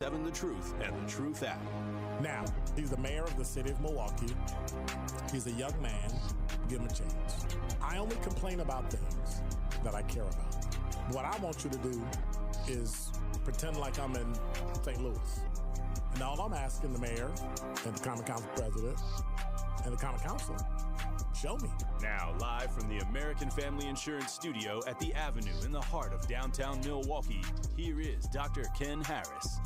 7 The Truth and The Truth app. Now, he's the mayor of the city of Milwaukee. He's a young man. Give him a chance. I only complain about things that I care about. What I want you to do is pretend like I'm in St. Louis. And all I'm asking the mayor and the Common Council president and the Common Council, show me. Now, live from the American Family Insurance Studio at the Avenue in the heart of downtown Milwaukee, here is Dr. Ken Harris.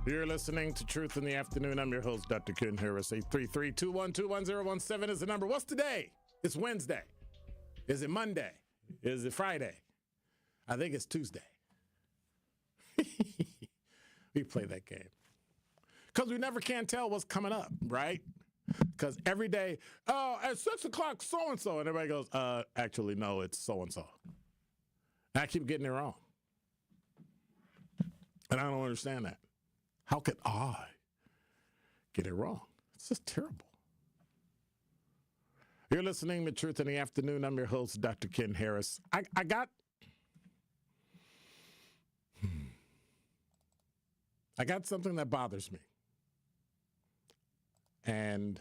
You're listening to Truth in the Afternoon. I'm your host, Dr. Ken Harris. 833-212-1017 is the number. What's today? It's Wednesday. Is it Monday? Is it Friday? I think it's Tuesday. We play that game. Because we never can tell what's coming up, right? Because every day, at 6 o'clock, so-and-so. And everybody goes, actually, no, it's so-and-so. And I keep getting it wrong. And I don't understand that. How could I get it wrong? It's just terrible. You're listening to Truth in the Afternoon. I'm your host, Dr. Ken Harris. I got something that bothers me. And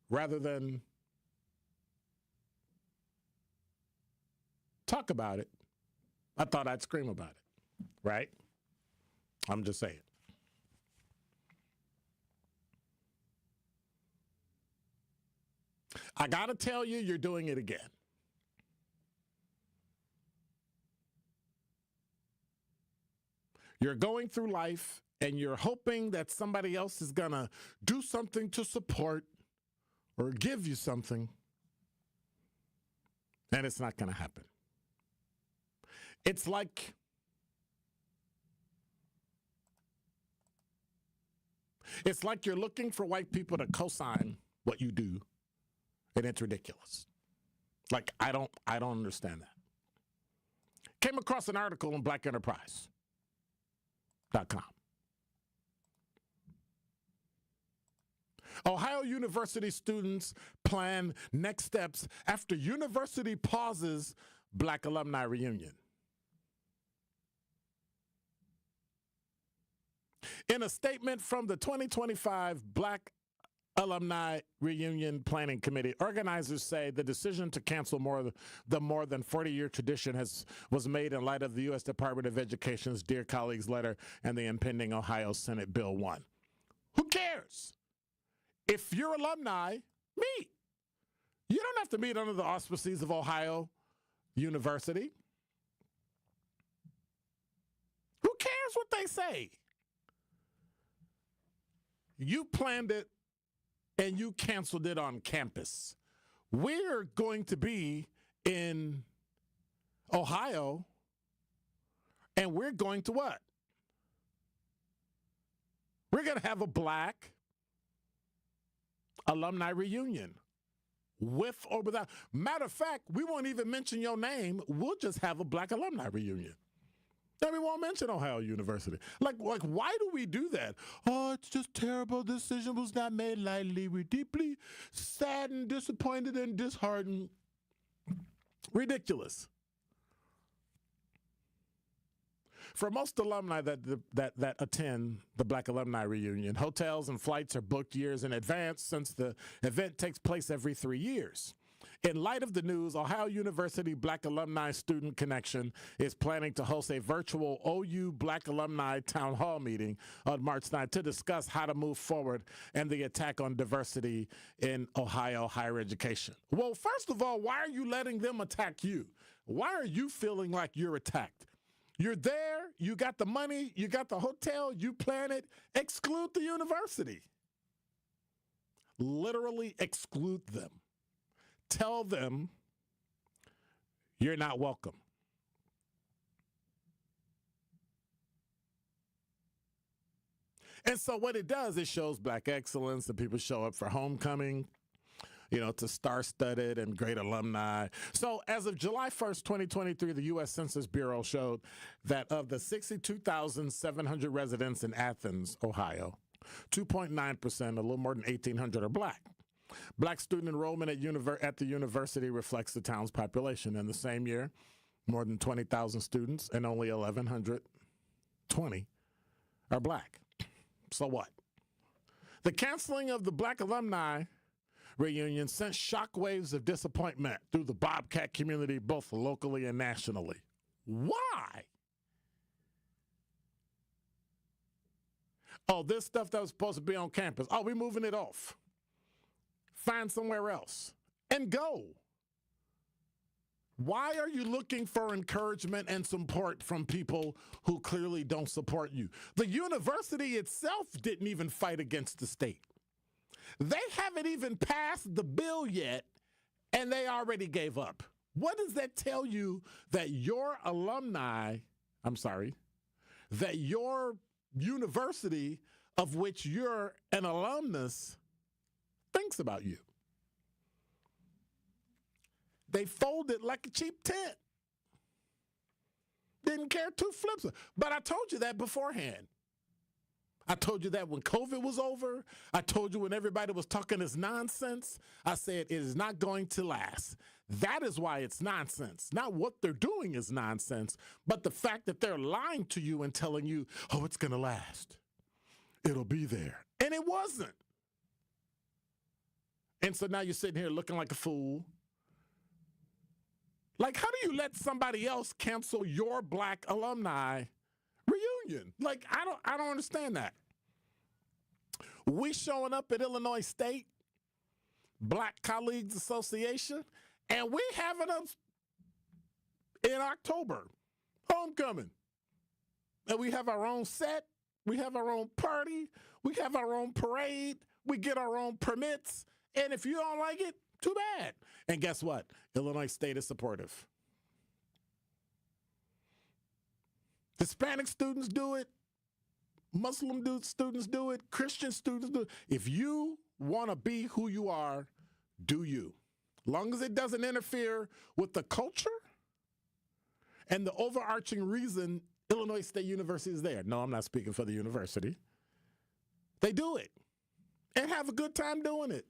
rather than talk about it, I thought I'd scream about it, right? I'm just saying. I got to tell you, you're doing it again. You're going through life and you're hoping that somebody else is going to do something to support or give you something, and it's not going to happen. It's like you're looking for white people to co-sign what you do, and it's ridiculous. Like, I don't understand that. Came across an article on blackenterprise.com. Ohio University students plan next steps after university pauses Black alumni reunion. In a statement from the 2025 Black Alumni Reunion Planning Committee, organizers say the decision to cancel the more than 40-year tradition was made in light of the U.S. Department of Education's Dear Colleagues letter and the impending Ohio Senate Bill 1. Who cares? If you're alumni, meet. You don't have to meet under the auspices of Ohio University. Who cares what they say? You planned it and you canceled it on campus. We're going to be in Ohio and we're going to what? We're going to have a Black alumni reunion. With or without. Matter of fact, we won't even mention your name. We'll just have a Black alumni reunion. Then we won't mention Ohio University. Like, why do we do that? Oh, it's just terrible. This decision was not made lightly. We're deeply saddened, disappointed, and disheartened. Ridiculous. For most alumni that attend the Black Alumni Reunion, hotels and flights are booked years in advance since the event takes place every 3 years. In light of the news, Ohio University Black Alumni Student Connection is planning to host a virtual OU Black Alumni Town Hall meeting on March 9th to discuss how to move forward and the attack on diversity in Ohio higher education. Well, first of all, why are you letting them attack you? Why are you feeling like you're attacked? You're there, you got the money, you got the hotel, you plan it, exclude the university. literally exclude them. Tell them you're not welcome. And so what it does, it shows black excellence, and people show up for homecoming, to star-studded and great alumni. So as of July 1st, 2023, the U.S. Census Bureau showed that of the 62,700 residents in Athens, Ohio, 2.9%, a little more than 1,800, are black. Black student enrollment at the university reflects the town's population. In the same year, more than 20,000 students and only 1,120 are black. So what? The canceling of the Black Alumni Reunion sent shockwaves of disappointment through the Bobcat community, both locally and nationally. Why? Oh, this stuff that was supposed to be on campus. Oh, we're moving it off. Find somewhere else and go. Why are you looking for encouragement and support from people who clearly don't support you? The university itself didn't even fight against the state. They haven't even passed the bill yet, and they already gave up. What does that tell you that your that your university of which you're an alumnus thinks about you? They folded like a cheap tent. Didn't care two flips. But I told you that beforehand. I told you that when COVID was over. I told you when everybody was talking this nonsense. I said it is not going to last. That is why it's nonsense. Not what they're doing is nonsense, but the fact that they're lying to you and telling you, oh, it's going to last. It'll be there. And it wasn't. And so now you're sitting here looking like a fool. Like, how do you let somebody else cancel your black alumni reunion? Like, I don't understand that. We showing up at Illinois State, Black Colleagues Association, and we having us in October, homecoming. And we have our own set, we have our own party, we have our own parade, we get our own permits, and if you don't like it, too bad. And guess what? Illinois State is supportive. Hispanic students do it. Muslim students do it. Christian students do it. If you want to be who you are, do you. Long as it doesn't interfere with the culture and the overarching reason Illinois State University is there. No, I'm not speaking for the university. They do it and have a good time doing it.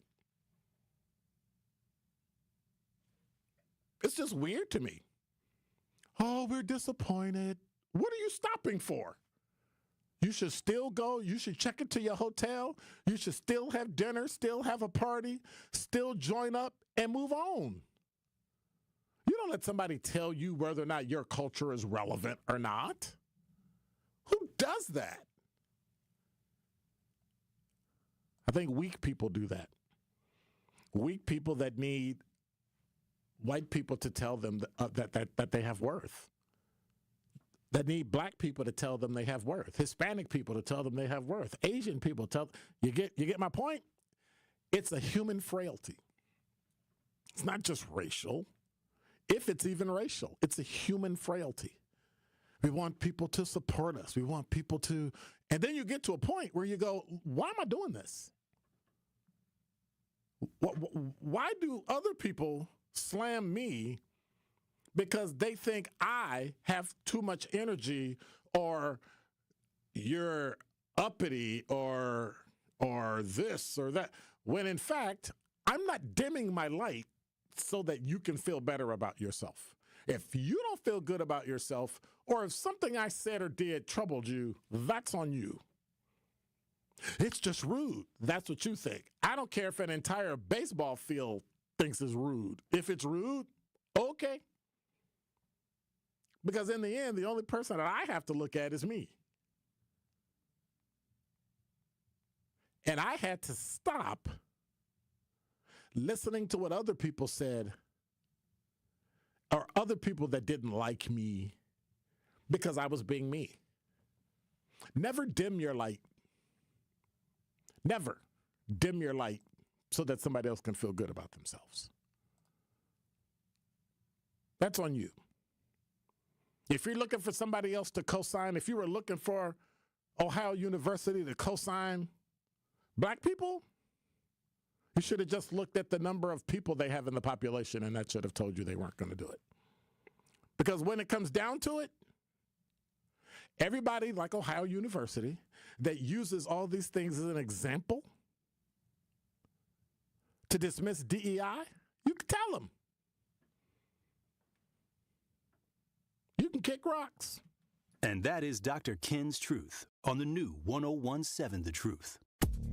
It's just weird to me. Oh, we're disappointed. What are you stopping for? You should still go. You should check into your hotel. You should still have dinner, still have a party, still join up and move on. You don't let somebody tell you whether or not your culture is relevant or not. Who does that? I think weak people do that. Weak people that need white people to tell them that they have worth. That need black people to tell them they have worth. Hispanic people to tell them they have worth. Asian people you get my point? It's a human frailty. It's not just racial. If it's even racial, it's a human frailty. We want people to support us. We want people to, and then you get to a point where you go, why am I doing this? Why do other people slam me because they think I have too much energy or you're uppity or this or that, when in fact, I'm not dimming my light so that you can feel better about yourself. If you don't feel good about yourself, or if something I said or did troubled you, that's on you. It's just rude. That's what you think. I don't care if an entire baseball field thinks it's rude. If it's rude, okay. Because in the end, the only person that I have to look at is me. And I had to stop listening to what other people said or other people that didn't like me because I was being me. Never dim your light. Never dim your light so that somebody else can feel good about themselves. That's on you. If you're looking for somebody else to co-sign, if you were looking for Ohio University to co-sign black people, you should have just looked at the number of people they have in the population, and that should have told you they weren't going to do it. Because when it comes down to it, everybody like Ohio University that uses all these things as an example to dismiss DEI, you can tell them. You can kick rocks. And that is Dr. Ken's Truth on the new 1017 The Truth.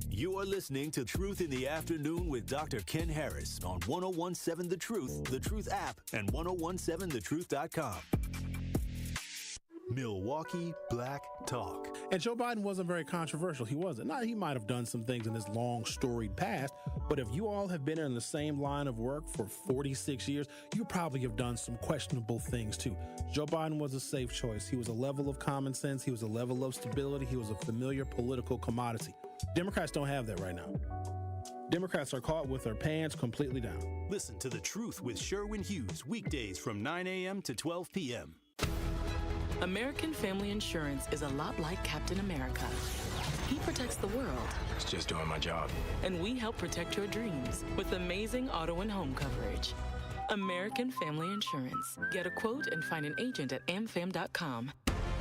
You are listening to Truth in the Afternoon with Dr. Ken Harris on 1017 The Truth app, and 1017thetruth.com. Milwaukee Black Talk. And Joe Biden wasn't very controversial. He wasn't. Now, he might have done some things in his long, storied past, but if you all have been in the same line of work for 46 years, you probably have done some questionable things too. Joe Biden was a safe choice. He was a level of common sense. He was a level of stability. He was a familiar political commodity. Democrats don't have that right now. Democrats are caught with their pants completely down. Listen to The Truth with Sherwin Hughes, weekdays from 9 a.m. to 12 p.m. American Family Insurance is a lot like Captain America. He protects the world. It's just doing my job. And we help protect your dreams with amazing auto and home coverage. American Family Insurance. Get a quote and find an agent at amfam.com.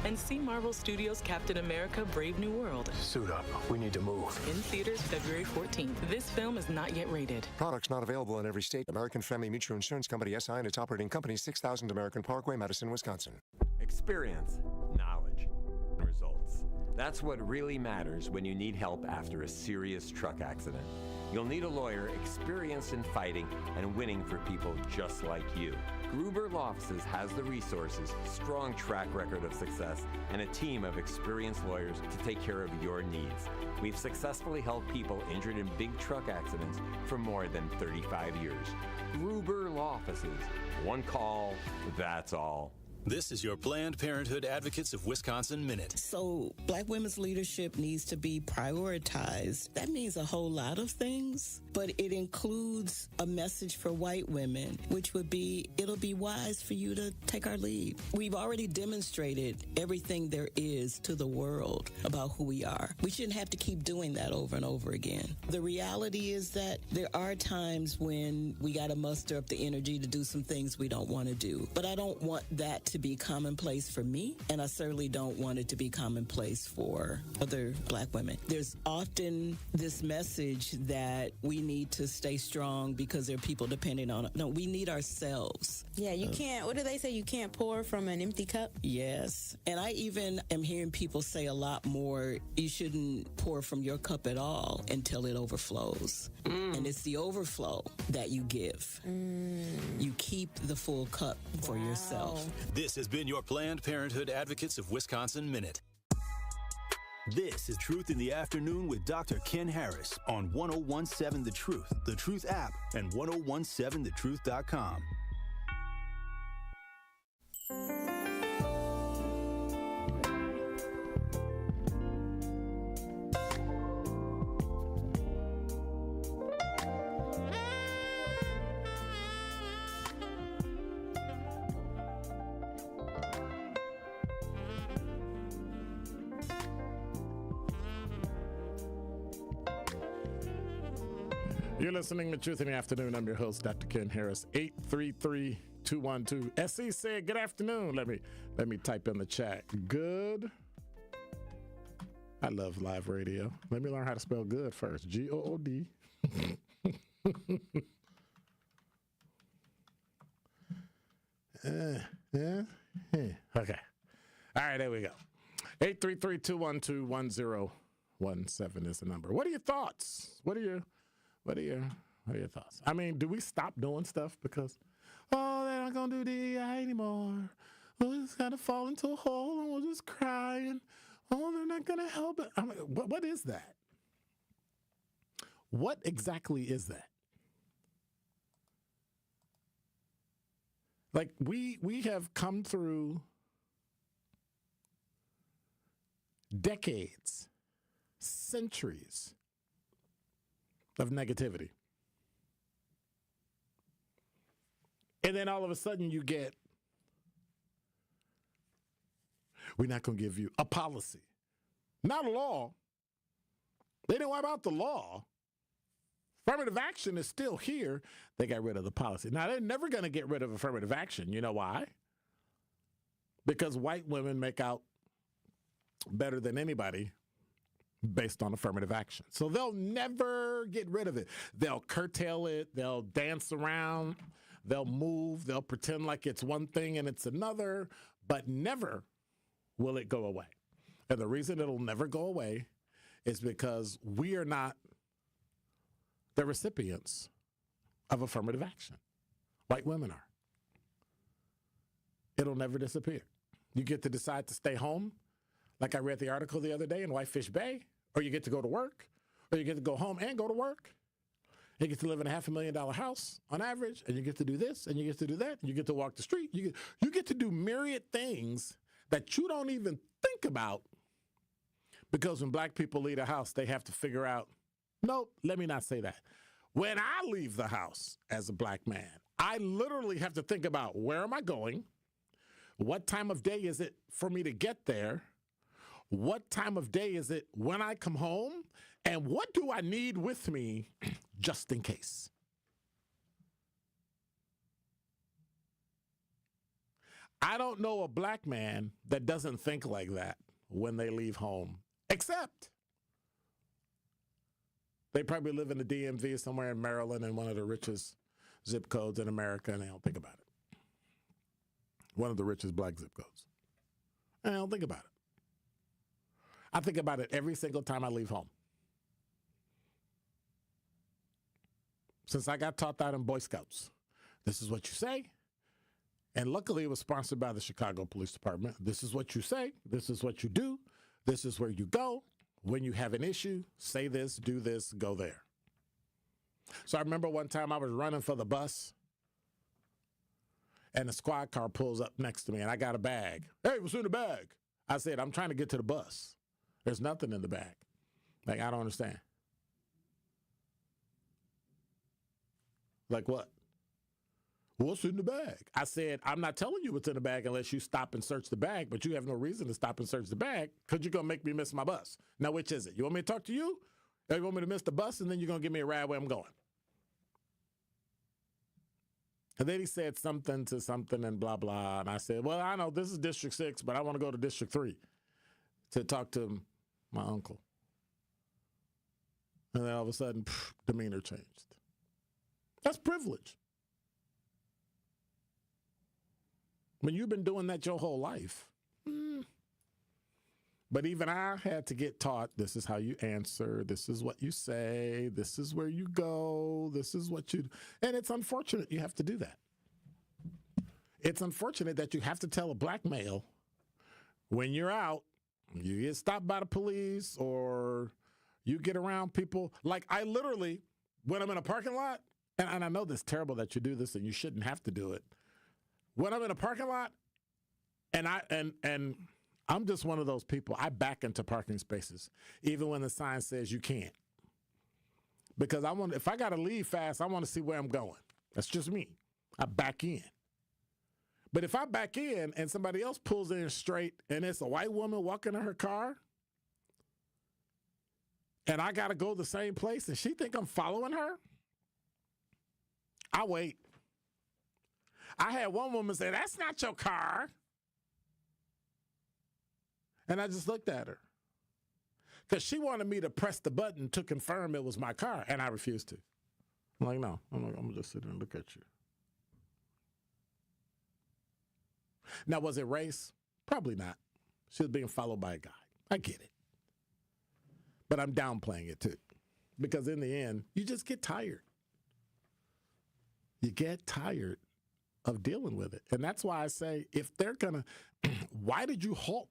And see Marvel Studios' Captain America: Brave New World. Suit up. We need to move. In theaters February 14th. This film is not yet rated. Products not available in every state. American Family Mutual Insurance Company, SI, and its operating company, 6000 American Parkway, Madison, Wisconsin. Experience, knowledge, results. That's what really matters when you need help after a serious truck accident. You'll need a lawyer experienced in fighting and winning for people just like you. Gruber Law Offices has the resources, strong track record of success, and a team of experienced lawyers to take care of your needs. We've successfully helped people injured in big truck accidents for more than 35 years. Gruber Law Offices. One call, that's all. This is your Planned Parenthood Advocates of Wisconsin Minute. So black women's leadership needs to be prioritized. That means a whole lot of things, but it includes a message for white women, which would be, it'll be wise for you to take our lead. We've already demonstrated everything there is to the world about who we are. We shouldn't have to keep doing that over and over again. The reality is that there are times when we got to muster up the energy to do some things we don't want to do, but I don't want that to be commonplace for me, and I certainly don't want it to be commonplace for other black women. There's often this message that we need to stay strong because there are people depending on it. No, we need ourselves. Yeah, you can't, what do they say? You can't pour from an empty cup? Yes. And I even am hearing people say a lot more, you shouldn't pour from your cup at all until it overflows. And it's the overflow that you give. You keep the full cup for yourself. This has been your Planned Parenthood Advocates of Wisconsin Minute. This is Truth in the Afternoon with Dr. Ken Harris on 1017 The Truth app, and 1017thetruth.com. You're listening to Truth in the Afternoon. I'm your host, Dr. Ken Harris. 833-212. SE said, good afternoon. Let me type in the chat. Good. I love live radio. Let me learn how to spell good first. G-O-O-D. Okay. All right, there we go. 833-212-1017 is the number. What are your thoughts? What are your thoughts? I mean, do we stop doing stuff because, oh, they're not going to do DEI anymore. We'll just kind of fall into a hole and we'll just cry and, oh, they're not going to help it. I mean, what is that? What exactly is that? Like, we have come through decades, centuries of negativity. And then all of a sudden you get, we're not going to give you a policy. Not a law. They didn't wipe out the law. Affirmative action is still here. They got rid of the policy. Now, they're never going to get rid of affirmative action. You know why? Because white women make out better than anybody based on affirmative action. So they'll never get rid of it. They'll curtail it. They'll dance around. They'll move. They'll pretend like it's one thing and it's another, but never will it go away. And the reason it'll never go away is because we are not the recipients of affirmative action. White women are. It'll never disappear. You get to decide to stay home, like I read the article the other day in Whitefish Bay, or you get to go to work, or you get to go home and go to work. You get to live in a $500,000 house on average, and you get to do this, and you get to do that, and you get to walk the street. You get to do myriad things that you don't even think about, because when black people leave a house, they have to figure out, nope, let me not say that. When I leave the house as a black man, I literally have to think about, where am I going? What time of day is it for me to get there? What time of day is it when I come home? And what do I need with me just in case? I don't know a black man that doesn't think like that when they leave home, except they probably live in the DMV somewhere in Maryland in one of the richest zip codes in America, and they don't think about it. One of the richest black zip codes. And I don't think about it. I think about it every single time I leave home. Since I got taught that in Boy Scouts, this is what you say. And luckily, it was sponsored by the Chicago Police Department. This is what you say. This is what you do. This is where you go. When you have an issue, say this, do this, go there. So I remember one time I was running for the bus, and a squad car pulls up next to me, and I got a bag. Hey, what's in the bag? I said, I'm trying to get to the bus. There's nothing in the bag. Like, I don't understand. Like what? What's in the bag? I said, I'm not telling you what's in the bag unless you stop and search the bag, but you have no reason to stop and search the bag because you're going to make me miss my bus. Now, which is it? You want me to talk to you? Or you want me to miss the bus and then you're going to give me a ride where I'm going? And then he said something to something and blah, blah. And I said, well, I know this is District 6, but I want to go to District 3 to talk to my uncle. And then all of a sudden, demeanor changed. That's privilege. When you've been doing that your whole life. But even I had to get taught, this is how you answer, this is what you say, this is where you go, this is what you do. And it's unfortunate you have to do that. It's unfortunate that you have to tell a black male when you're out, you get stopped by the police or you get around people. Like I literally, when I'm in a parking lot, and I know this is terrible that you do this and you shouldn't have to do it. When I'm in a parking lot and I'm just one of those people, I back into parking spaces, even when the sign says you can't. Because if I got to leave fast, I want to see where I'm going. That's just me. I back in. But if I back in and somebody else pulls in straight and it's a white woman walking in her car and I got to go the same place and she think I'm following her, I wait. I had one woman say, that's not your car. And I just looked at her because she wanted me to press the button to confirm it was my car, and I refused to. I'm like, no, I'm going to just sit there and look at you. Now, was it race? Probably not. She was being followed by a guy. I get it. But I'm downplaying it, too, because in the end, you just get tired. You get tired of dealing with it. And that's why I say, if they're going to, why did you halt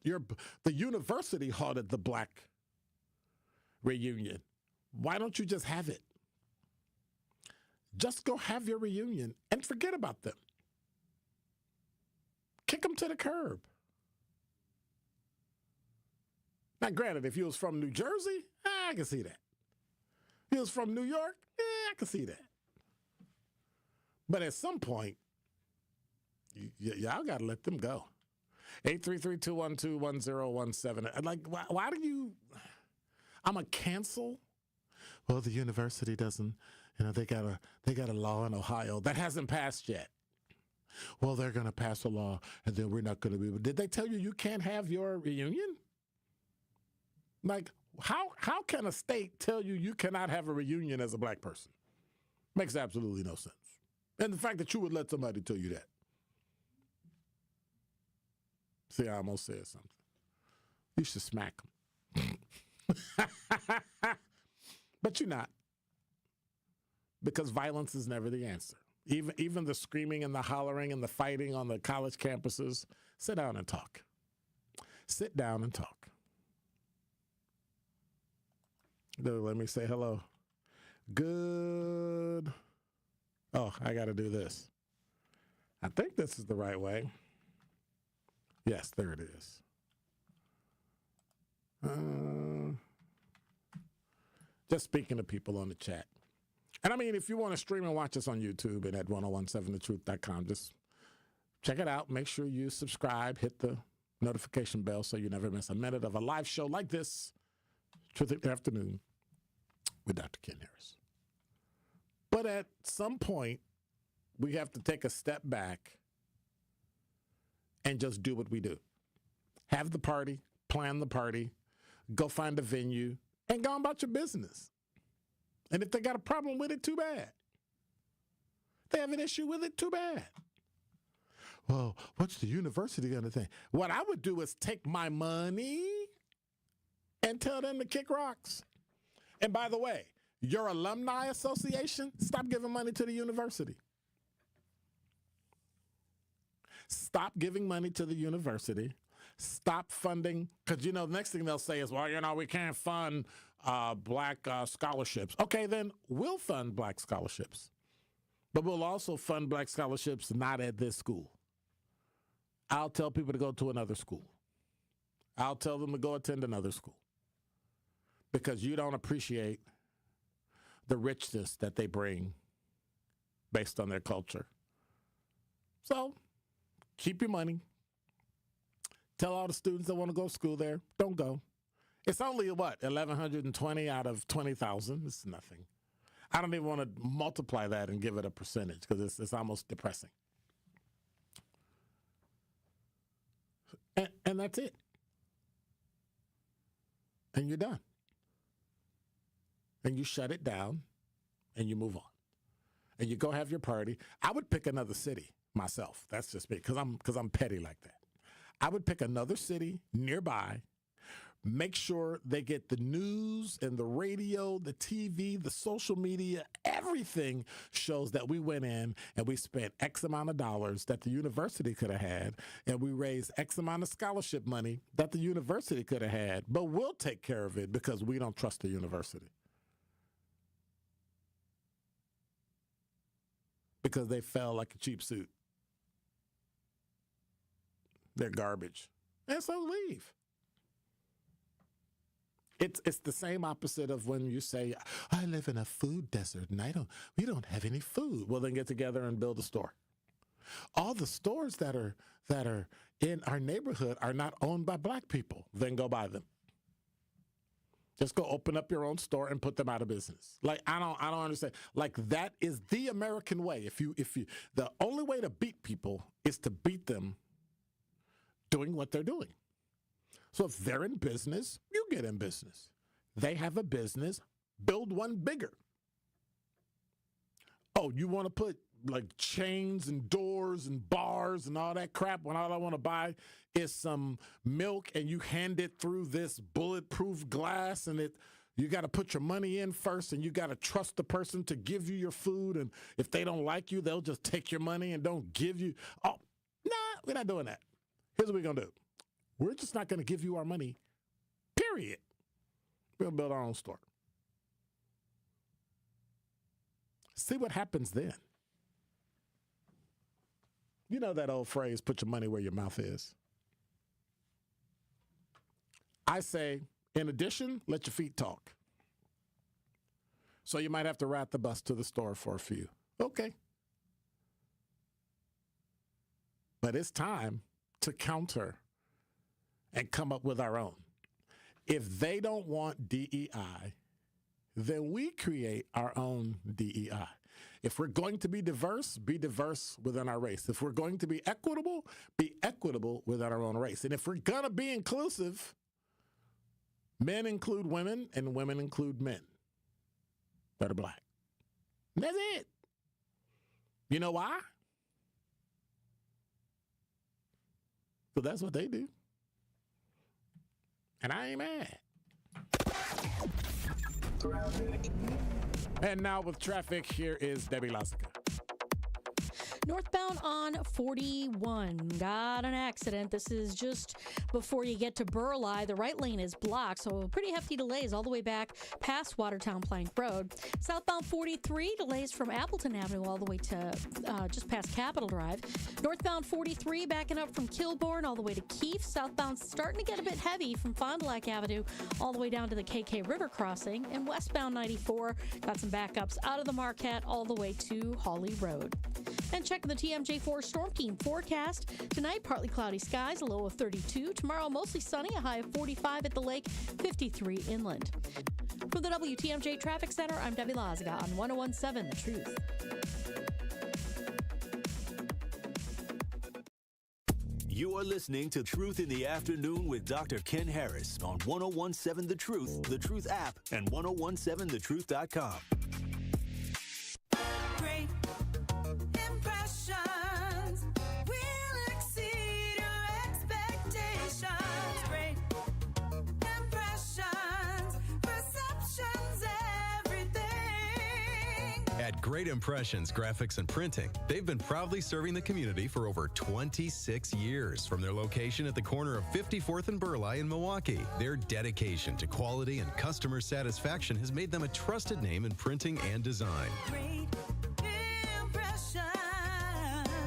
the university halted the black reunion? Why don't you just have it? Just go have your reunion and forget about them. Kick them to the curb. Now, granted, if you was from New Jersey, I can see that. If you was from New York, I can see that. But at some point, y'all got to let them go. 833-212-1017. Like, why do you? I'm a cancel. Well, the university doesn't. They got a law in Ohio that hasn't passed yet. Well, they're going to pass a law, and then we're not going to be. Did they tell you can't have your reunion? Like, how can a state tell you cannot have a reunion as a black person? Makes absolutely no sense. And the fact that you would let somebody tell you that. See, I almost said something. You should smack them. But you're not. Because violence is never the answer. Even the screaming and the hollering and the fighting on the college campuses, sit down and talk. Sit down and talk. Let me say hello. Good. Oh, I got to do this. I think this is the right way. Yes, there it is. Just speaking to people on the chat. And I mean, if you want to stream and watch us on YouTube and at 1017thetruth.com, just check it out. Make sure you subscribe, hit the notification bell so you never miss a minute of a live show like this, Truth in the Afternoon with Dr. Ken Harris. But at some point, we have to take a step back and just do what we do. Have the party, plan the party, go find a venue, and go about your business. And if they got a problem with it, too bad. They have an issue with it, too bad. Well, what's the university going to think? What I would do is take my money and tell them to kick rocks. And by the way, your alumni association, stop giving money to the university. Stop giving money to the university. Stop funding, because, the next thing they'll say is, well, we can't fund black scholarships. Okay, then we'll fund black scholarships. But we'll also fund black scholarships not at this school. I'll tell people to go to another school. I'll tell them to go attend another school. Because you don't appreciate the richness that they bring based on their culture. So, keep your money. Tell all the students that want to go to school there, don't go. It's only, 1,120 out of 20,000. It's nothing. I don't even want to multiply that and give it a percentage because it's almost depressing. And that's it. And you're done. And you shut it down and you move on. And you go have your party. I would pick another city myself. That's just me because I'm petty like that. I would pick another city nearby, make sure they get the news and the radio, the TV, the social media, everything shows that we went in and we spent X amount of dollars that the university could have had, and we raised X amount of scholarship money that the university could have had, but we'll take care of it because we don't trust the university. Because they fell like a cheap suit. They're garbage. And so leave. It's the same opposite of when you say, I live in a food desert and we don't have any food. Well, then get together and build a store. All the stores that are in our neighborhood are not owned by black people. Then go buy them. Just go open up your own store and put them out of business. Like, I don't understand. Like, that is the American way. If you the only way to beat people is to beat them doing what they're doing. So if they're in business, you get in business. They have a business, build one bigger. Oh, you want to put like chains and doors and bars and all that crap when all I want to buy is some milk and you hand it through this bulletproof glass and you got to put your money in first and you got to trust the person to give you your food, and if they don't like you, they'll just take your money and don't give you. Oh, nah, we're not doing that. Here's what we're going to do. We're just not going to give you our money, period. We're going to build our own store. See what happens then. You know that old phrase, put your money where your mouth is. I say, in addition, let your feet talk. So you might have to ride the bus to the store for a few. Okay. But it's time to counter and come up with our own. If they don't want DEI, then we create our own DEI. If we're going to be diverse within our race. If we're going to be equitable within our own race. And if we're going to be inclusive, men include women and women include men that are black. And that's it. You know why? So that's what they do. And I ain't mad. And now with traffic, here is Debbie Lazica. Northbound on 41. Got an accident. This is just before you get to Burleigh. The right lane is blocked, so pretty hefty delays all the way back past Watertown Plank Road. Southbound 43, delays from Appleton Avenue all the way to just past Capitol Drive. Northbound 43, backing up from Kilbourne all the way to Keefe. Southbound starting to get a bit heavy from Fond du Lac Avenue all the way down to the KK River crossing. And westbound 94, got some backups out of the Marquette all the way to Hawley Road. And check the TMJ4 Storm Team forecast. Tonight, partly cloudy skies, a low of 32. Tomorrow, mostly sunny, a high of 45 at the lake, 53 inland. From the WTMJ Traffic Center, I'm Debbie Lazica on 1017 The Truth. You are listening to Truth in the Afternoon with Dr. Ken Harris on 1017 The Truth app, and 1017thetruth.com. Great impressions will exceed your expectations. Great impressions, perceptions, everything. At Great Impressions Graphics and Printing, they've been proudly serving the community for over 26 years. From their location at the corner of 54th and Burleigh in Milwaukee, their dedication to quality and customer satisfaction has made them a trusted name in printing and design.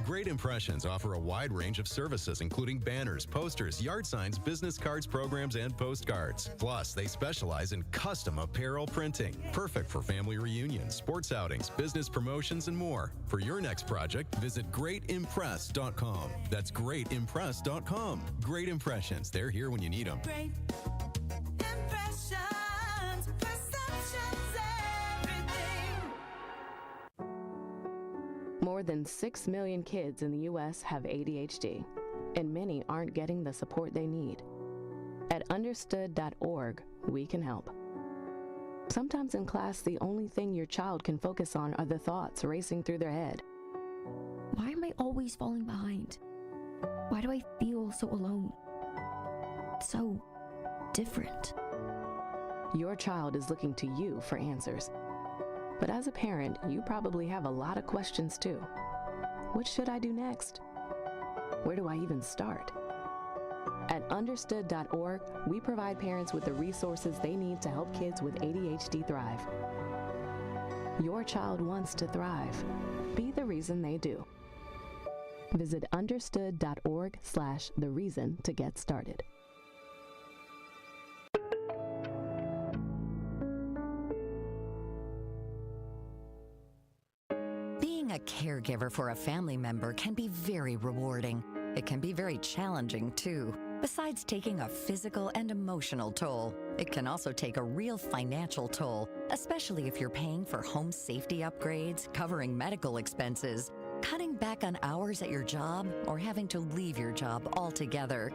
Great Impressions offer a wide range of services, including banners, posters, yard signs, business cards, programs, and postcards. Plus, they specialize in custom apparel printing, perfect for family reunions, sports outings, business promotions, and more. For your next project, visit greatimpress.com. That's greatimpress.com. Great Impressions. They're here when you need them. Great impressions, perceptions, everything. More than 6 million kids in the U.S. have ADHD, and many aren't getting the support they need. At understood.org, we can help. Sometimes in class, the only thing your child can focus on are the thoughts racing through their head. Why am I always falling behind? Why do I feel so alone? So different. Your child is looking to you for answers. But as a parent, you probably have a lot of questions too. What should I do next? Where do I even start? At understood.org, we provide parents with the resources they need to help kids with ADHD thrive. Your child wants to thrive. Be the reason they do. Visit understood.org/the reason to get started. Being a caregiver for a family member can be very rewarding. It can be very challenging, too. Besides taking a physical and emotional toll, it can also take a real financial toll, especially if you're paying for home safety upgrades, covering medical expenses, cutting back on hours at your job, or having to leave your job altogether.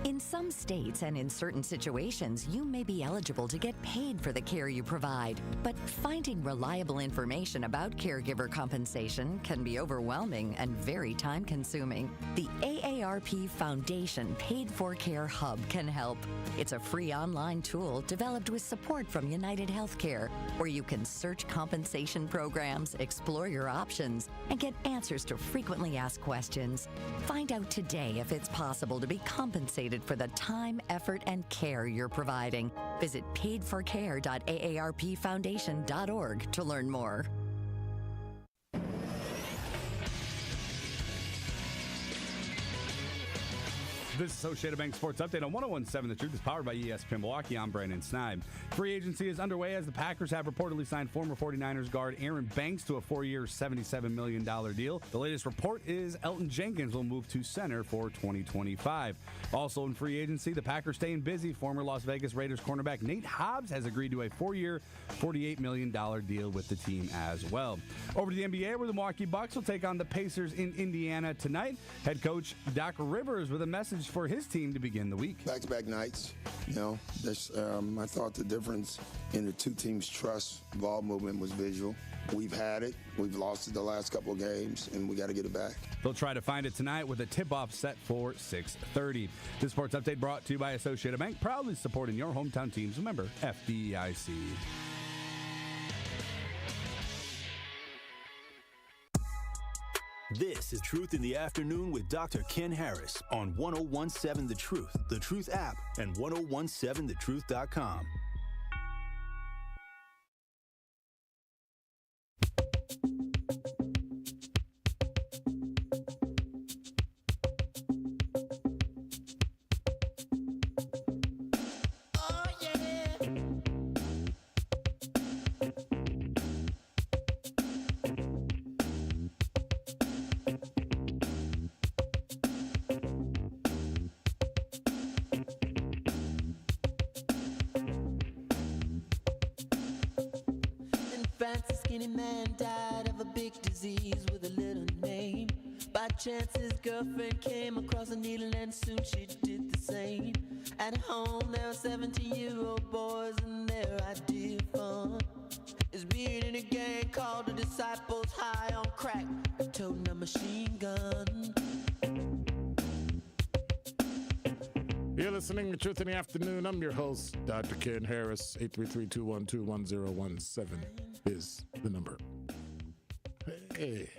In some states and in certain situations, you may be eligible to get paid for the care you provide, but finding reliable information about caregiver compensation can be overwhelming and very time-consuming. The AARP Foundation Paid for Care Hub can help. It's a free online tool developed with support from United Healthcare, where you can search compensation programs, explore your options, and get answers to frequently asked questions. Find out today if it's possible to be compensated for the time, effort, and care you're providing. Visit paidforcare.aarpfoundation.org to learn more. This Associated Bank Sports Update on 101.7 The Truth is powered by ESPN Milwaukee. I'm Brandon Snibe. Free agency is underway as the Packers have reportedly signed former 49ers guard Aaron Banks to a 4-year, $77 million deal. The latest report is Elton Jenkins will move to center for 2025. Also in free agency, the Packers staying busy. Former Las Vegas Raiders cornerback Nate Hobbs has agreed to a 4-year, $48 million deal with the team as well. Over to the NBA, where the Milwaukee Bucks will take on the Pacers in Indiana tonight. Head coach Doc Rivers with a message for his team to begin the week. Back-to-back nights, I thought the difference in the two teams' trust ball movement was visual. We've had it. We've lost it the last couple of games, and we got to get it back. They'll try to find it tonight with a tip-off set for 6:30. This sports update brought to you by Associated Bank, proudly supporting your hometown teams. Remember, FDIC. This is Truth in the Afternoon with Dr. Ken Harris on 101.7 The Truth app, and 1017thetruth.com. A skinny man died of a big disease with a little name. By chance his girlfriend came across a needle and soon she did the same. At home there are 17-year-old boys and their idea of fun is being in a gang called the Disciples, high on crack, toting a machine gun. You're listening to Truth in the Afternoon. I'm your host, Dr. Ken Harris. 833-212-1017 is the number. Hey,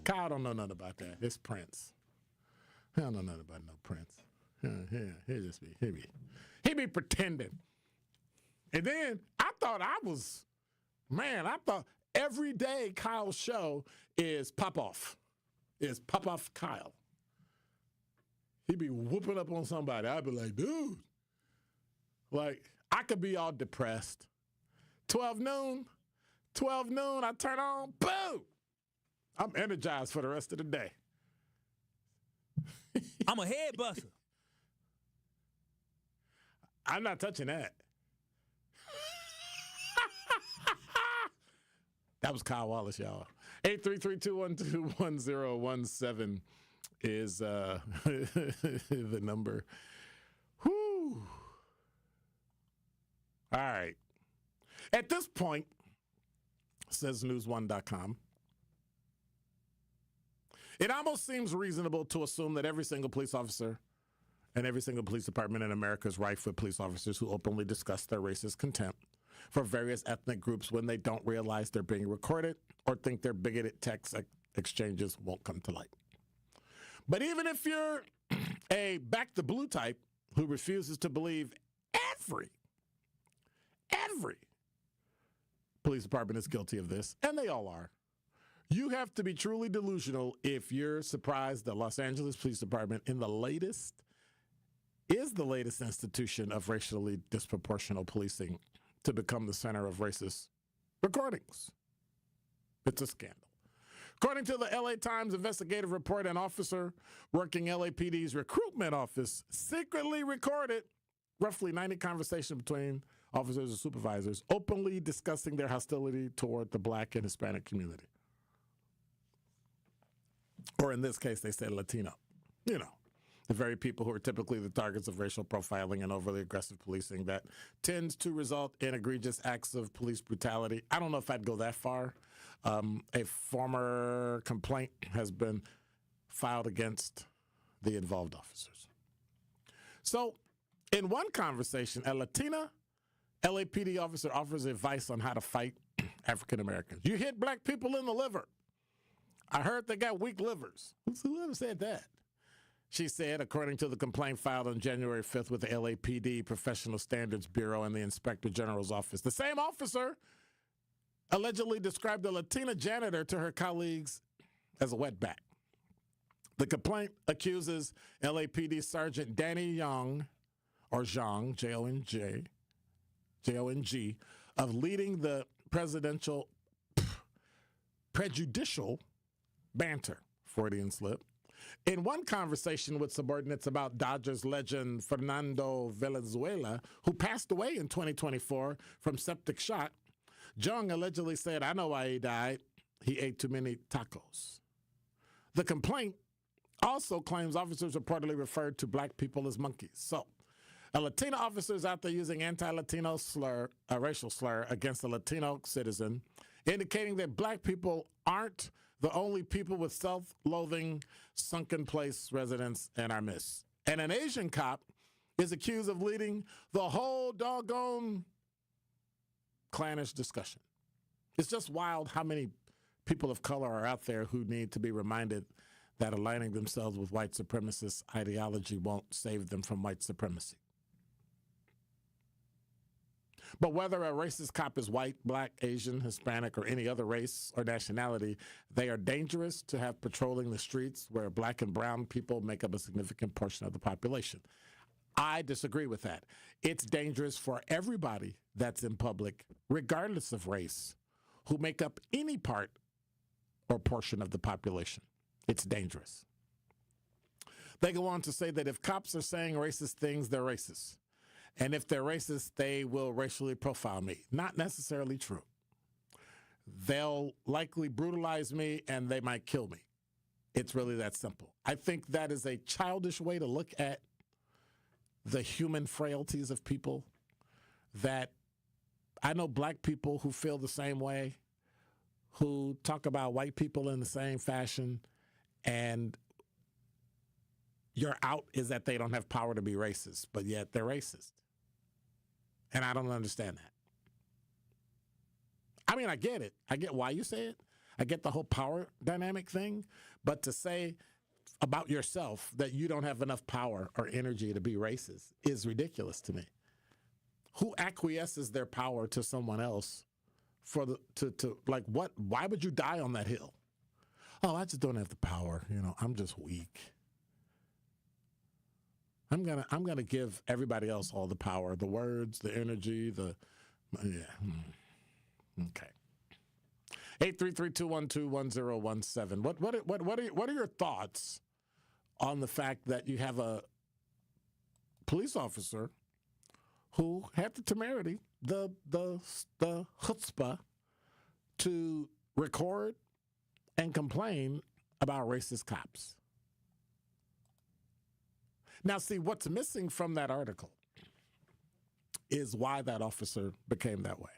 Kyle don't know nothing about that. It's Prince. I don't know nothing about no Prince. He be pretending. And then I thought every day Kyle's show is Pop-Off. Is Pop-Off Kyle. He'd be whooping up on somebody. I'd be like, dude. Like, I could be all depressed. 12 noon, I turn on, boom. I'm energized for the rest of the day. I'm a head buster. I'm not touching that. That was Kyle Wallace, y'all. 833-212-1017 is the number. Whew. All right. At this point, says news1.com, it almost seems reasonable to assume that every single police officer and every single police department in America is rife with police officers who openly discuss their racist contempt for various ethnic groups when they don't realize they're being recorded or think their bigoted text exchanges won't come to light. But even if you're a back the blue type who refuses to believe every police department is guilty of this, and they all are, you have to be truly delusional if you're surprised the Los Angeles Police Department is the latest institution of racially disproportional policing to become the center of racist recordings. It's a scandal. According to the LA Times investigative report, an officer working LAPD's recruitment office secretly recorded roughly 90 conversations between officers and supervisors, openly discussing their hostility toward the Black and Hispanic community. Or in this case, they said Latino. You know, the very people who are typically the targets of racial profiling and overly aggressive policing that tends to result in egregious acts of police brutality. I don't know if I'd go that far. A former complaint has been filed against the involved officers. So, in one conversation, a Latina LAPD officer offers advice on how to fight African Americans. You hit Black people in the liver. I heard they got weak livers. Whoever said that? She said, according to the complaint filed on January 5th with the LAPD Professional Standards Bureau and the Inspector General's office. The same officer allegedly described a Latina janitor to her colleagues as a wetback. The complaint accuses LAPD Sergeant Danny Young, or Zhang, J-O-N-G, of leading the presidential prejudicial banter, Freudian slip. In one conversation with subordinates about Dodgers legend Fernando Valenzuela, who passed away in 2024 from septic shock, Jung allegedly said, "I know why he died. He ate too many tacos." The complaint also claims officers reportedly referred to black people as monkeys. So, a Latino officer is out there using anti-Latino slur, a racial slur against a Latino citizen, indicating that black people aren't the only people with self-loathing, sunken place residents in our midst. And an Asian cop is accused of leading the whole doggone clannish discussion. It's just wild how many people of color are out there who need to be reminded that aligning themselves with white supremacist ideology won't save them from white supremacy. But whether a racist cop is white, black, Asian, Hispanic, or any other race or nationality, they are dangerous to have patrolling the streets where black and brown people make up a significant portion of the population. I disagree with that. It's dangerous for everybody that's in public, regardless of race, who make up any part or portion of the population. It's dangerous. They go on to say that if cops are saying racist things, they're racist. And if they're racist, they will racially profile me. Not necessarily true. They'll likely brutalize me and they might kill me. It's really that simple. I think that is a childish way to look at the human frailties of people. That I know black people who feel the same way, who talk about white people in the same fashion, and your out is that they don't have power to be racist, but yet they're racist. And I don't understand that. I mean, I get it. I get why you say it. I get the whole power dynamic thing. But to say about yourself that you don't have enough power or energy to be racist is ridiculous to me. Who acquiesces their power to someone else for like what? Why would you die on that hill? Oh, I just don't have the power. I'm just weak. I'm gonna give everybody else all the power, the words, the energy, Okay. 833-212-1017. What are your thoughts on the fact that you have a police officer who had the temerity, the chutzpah to record and complain about racist cops? Now, see, what's missing from that article is why that officer became that way.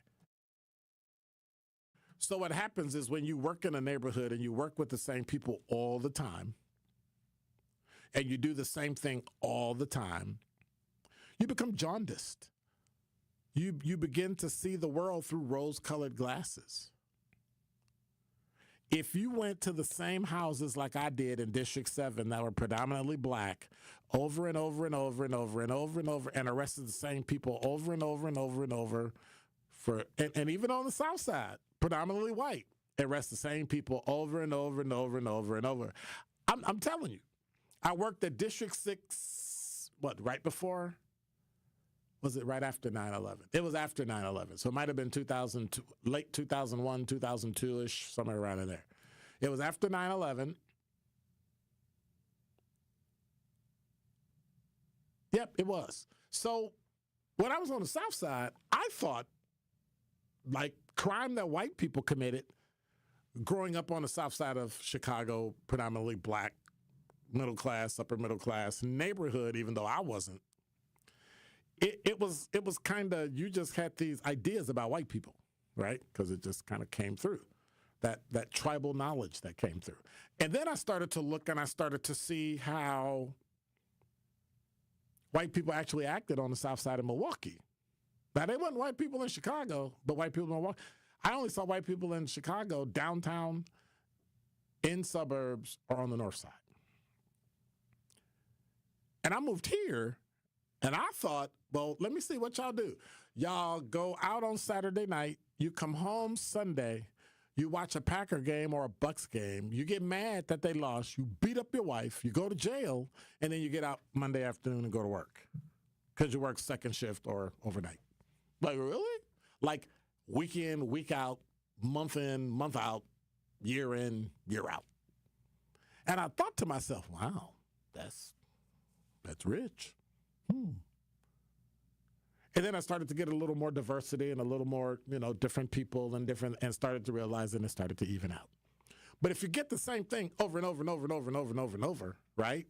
So what happens is when you work in a neighborhood and you work with the same people all the time, and you do the same thing all the time, you become jaundiced. You begin to see the world through rose-colored glasses. If you went to the same houses like I did in District 7 that were predominantly black over and over and over and over and over and over and arrested the same people over and over and over and over and even on the South Side, predominantly white, arrest the same people over and over and over and over and over. I'm telling you, I worked at District 6, right before? Was it right after 9/11? It was after 9/11. So it might have been 2002, late 2001, 2002-ish, somewhere around in there. It was after 9/11. Yep, it was. So when I was on the South Side, I thought like crime that white people committed growing up on the South Side of Chicago, predominantly black, middle class, upper middle class neighborhood, even though I wasn't. It was kind of, you just had these ideas about white people, right? Because it just kind of came through, that tribal knowledge that came through. And then I started to look and I started to see how white people actually acted on the South Side of Milwaukee. Now, they weren't white people in Chicago, but white people in Milwaukee. I only saw white people in Chicago, downtown, in suburbs, or on the north side. And I moved here, and I thought, well, let me see what y'all do. Y'all go out on Saturday night. You come home Sunday. You watch a Packer game or a Bucks game, you get mad that they lost, you beat up your wife, you go to jail, and then you get out Monday afternoon and go to work because you work second shift or overnight. Like, really? Like, week in, week out, month in, month out, year in, year out. And I thought to myself, wow, that's rich. And then I started to get a little more diversity and a little more, different people and started to realize, and it started to even out. But if you get the same thing over and over and over and over and over and over and over, right?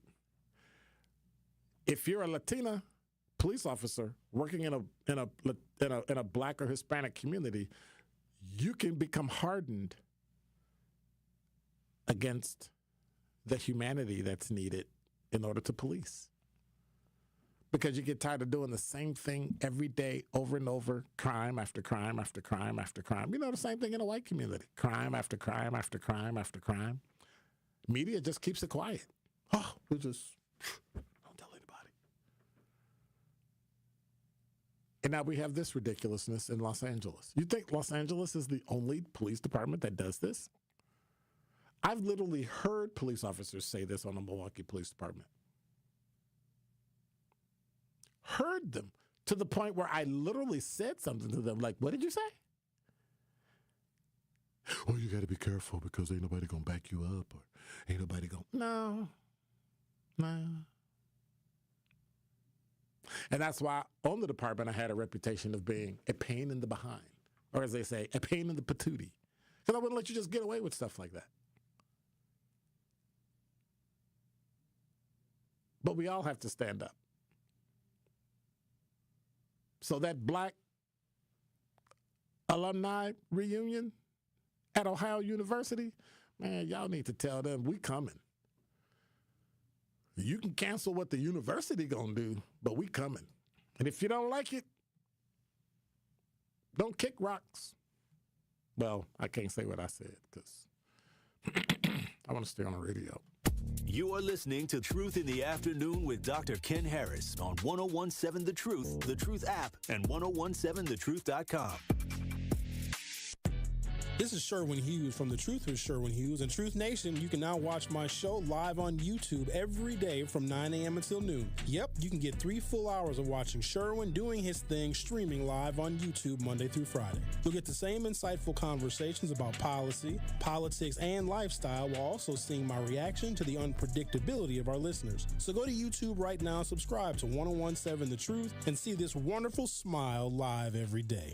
If you're a Latina police officer working in a Black or Hispanic community, you can become hardened against the humanity that's needed in order to police. Because you get tired of doing the same thing every day over and over, crime after crime after crime after crime. The same thing in a white community. Crime after crime after crime after crime. Media just keeps it quiet. Oh, we just don't tell anybody. And now we have this ridiculousness in Los Angeles. You think Los Angeles is the only police department that does this? I've literally heard police officers say this on the Milwaukee Police Department. Heard them to the point where I literally said something to them like, what did you say? Oh, you got to be careful because ain't nobody going to back you up or ain't nobody going to. No. And that's why on the department I had a reputation of being a pain in the behind, or as they say, a pain in the patootie. Because I wouldn't let you just get away with stuff like that. But we all have to stand up. So that Black alumni reunion at Ohio University, man, y'all need to tell them we coming. You can cancel what the university gonna do, but we coming. And if you don't like it, don't kick rocks. Well, I can't say what I said because I want to stay on the radio. You are listening to Truth in the Afternoon with Dr. Ken Harris on 1017 The Truth app, and 1017thetruth.com. This is Sherwin Hughes from The Truth with Sherwin Hughes. And Truth Nation, you can now watch my show live on YouTube every day from 9 a.m. until noon. Yep, you can get 3 full hours of watching Sherwin doing his thing streaming live on YouTube Monday through Friday. You'll get the same insightful conversations about policy, politics, and lifestyle while also seeing my reaction to the unpredictability of our listeners. So go to YouTube right now and subscribe to 1017 The Truth and see this wonderful smile live every day.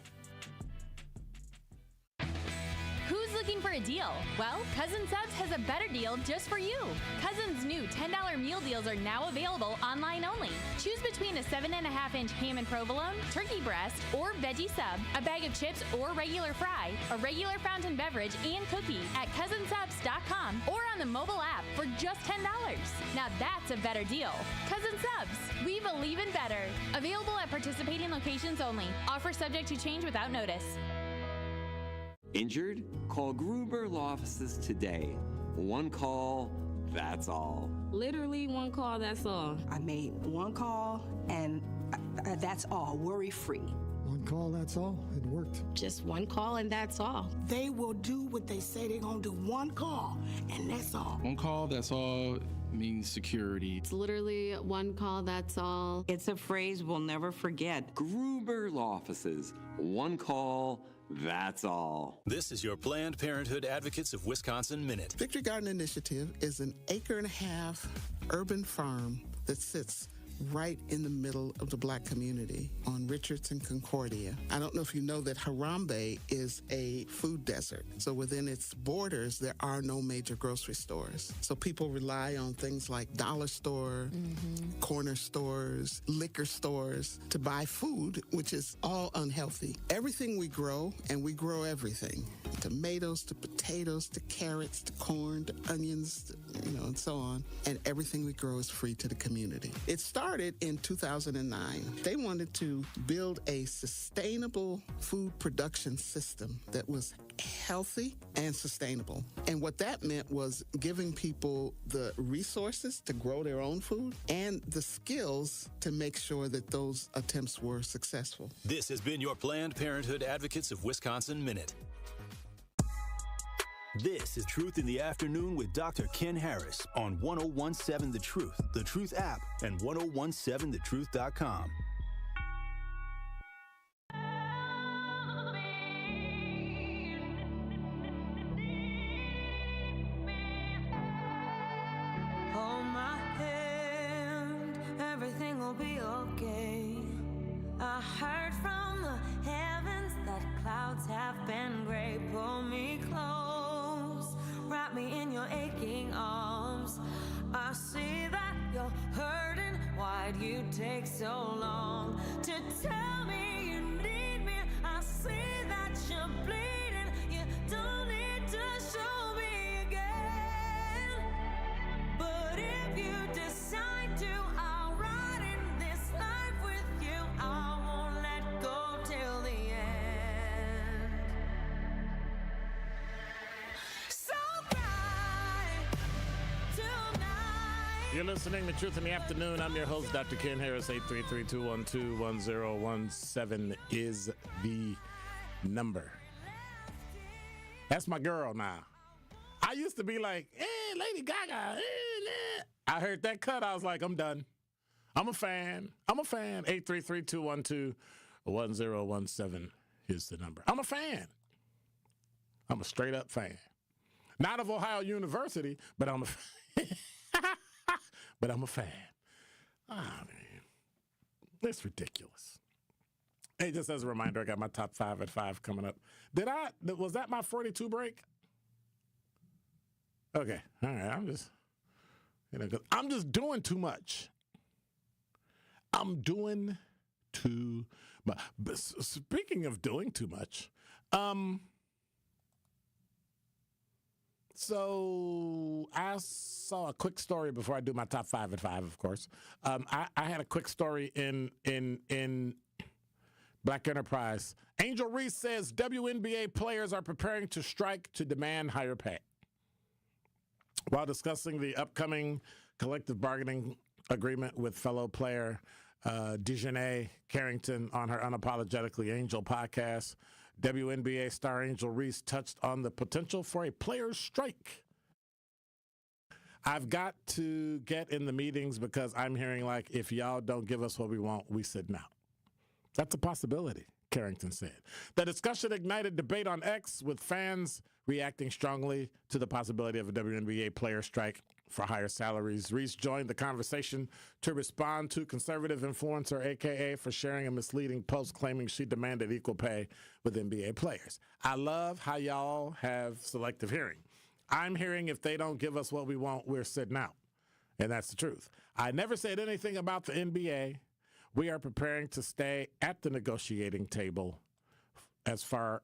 Looking for a deal? Well, Cousin Subs has a better deal just for you. Cousin's new $10 meal deals are now available online only. Choose between a 7.5-inch ham and provolone, turkey breast, or veggie sub, a bag of chips or regular fry, a regular fountain beverage, and cookie at cousinsubs.com or on the mobile app for just $10. Now that's a better deal. Cousin Subs, we believe in better. Available at participating locations only. Offer subject to change without notice. Injured? Call Gruber Law Offices today. One call, that's all. Literally one call, that's all. I made one call and that's all, worry-free. One call, that's all. It worked. Just one call and that's all. They will do what they say they're gonna do. One call and that's all. One call, that's all means security. It's literally one call, that's all. It's a phrase we'll never forget. Gruber Law Offices. One call, that's all. This is your Planned Parenthood Advocates of Wisconsin Minute. Victory Garden Initiative is an 1.5 acre urban farm that sits right in the middle of the Black community on Richards and Concordia. I don't know if you know that Harambe is a food desert. So within its borders, there are no major grocery stores. So people rely on things like dollar store, corner stores, liquor stores to buy food, which is all unhealthy. Everything we grow, and we grow everything, tomatoes to potatoes to carrots to corn to onions, to, and so on. And everything we grow is free to the community. It started in 2009. They wanted to build a sustainable food production system that was healthy and sustainable. And what that meant was giving people the resources to grow their own food and the skills to make sure that those attempts were successful. This has been your Planned Parenthood Advocates of Wisconsin Minute. This is Truth in the Afternoon with Dr. Ken Harris on 1017 The Truth app, and 1017thetruth.com. Hold my hand, everything will be okay. I heard from the heavens that clouds have been gray. Pull me close, wrap me in your aching arms. I see that you're hurting. Why'd you take so long to tell me you need me? I see that you're bleeding. You don't need to show me again. But if you decide to, I'll ride in this life with you. I won't let go till the end. So cry tonight. You're listening to Truth in the Afternoon. I'm your host, Dr. Ken Harris. 833-212-1017 is the number. That's my girl now. I used to be like, hey, Lady Gaga. I heard that cut. I was like, I'm done. I'm a fan. 833-212-1017 is the number. I'm a fan. I'm a straight up fan. Not of Ohio University, but I'm a but I'm a fan. Oh, man. It's ridiculous. Hey, just as a reminder, I got my top 5 at 5 coming up. Was that my 42 break? Okay. All right. I'm just doing too much. I'm doing too much. But speaking of doing too much, so I saw a quick story before I do my top 5 at 5, of course. I had a quick story in Black Enterprise. Angel Reese says WNBA players are preparing to strike to demand higher pay. While discussing the upcoming collective bargaining agreement with fellow player Dejanay Carrington on her Unapologetically Angel podcast, WNBA star Angel Reese touched on the potential for a players' strike. I've got to get in the meetings because I'm hearing like, if y'all don't give us what we want, we sitting out. That's a possibility, Carrington said. The discussion ignited debate on X, with fans reacting strongly to the possibility of a WNBA player strike for higher salaries. Reese joined the conversation to respond to conservative influencer AKA for sharing a misleading post claiming she demanded equal pay with NBA players. I love how y'all have selective hearing. I'm hearing if they don't give us what we want, we're sitting out. And that's the truth. I never said anything about the NBA. We are preparing to stay at the negotiating table for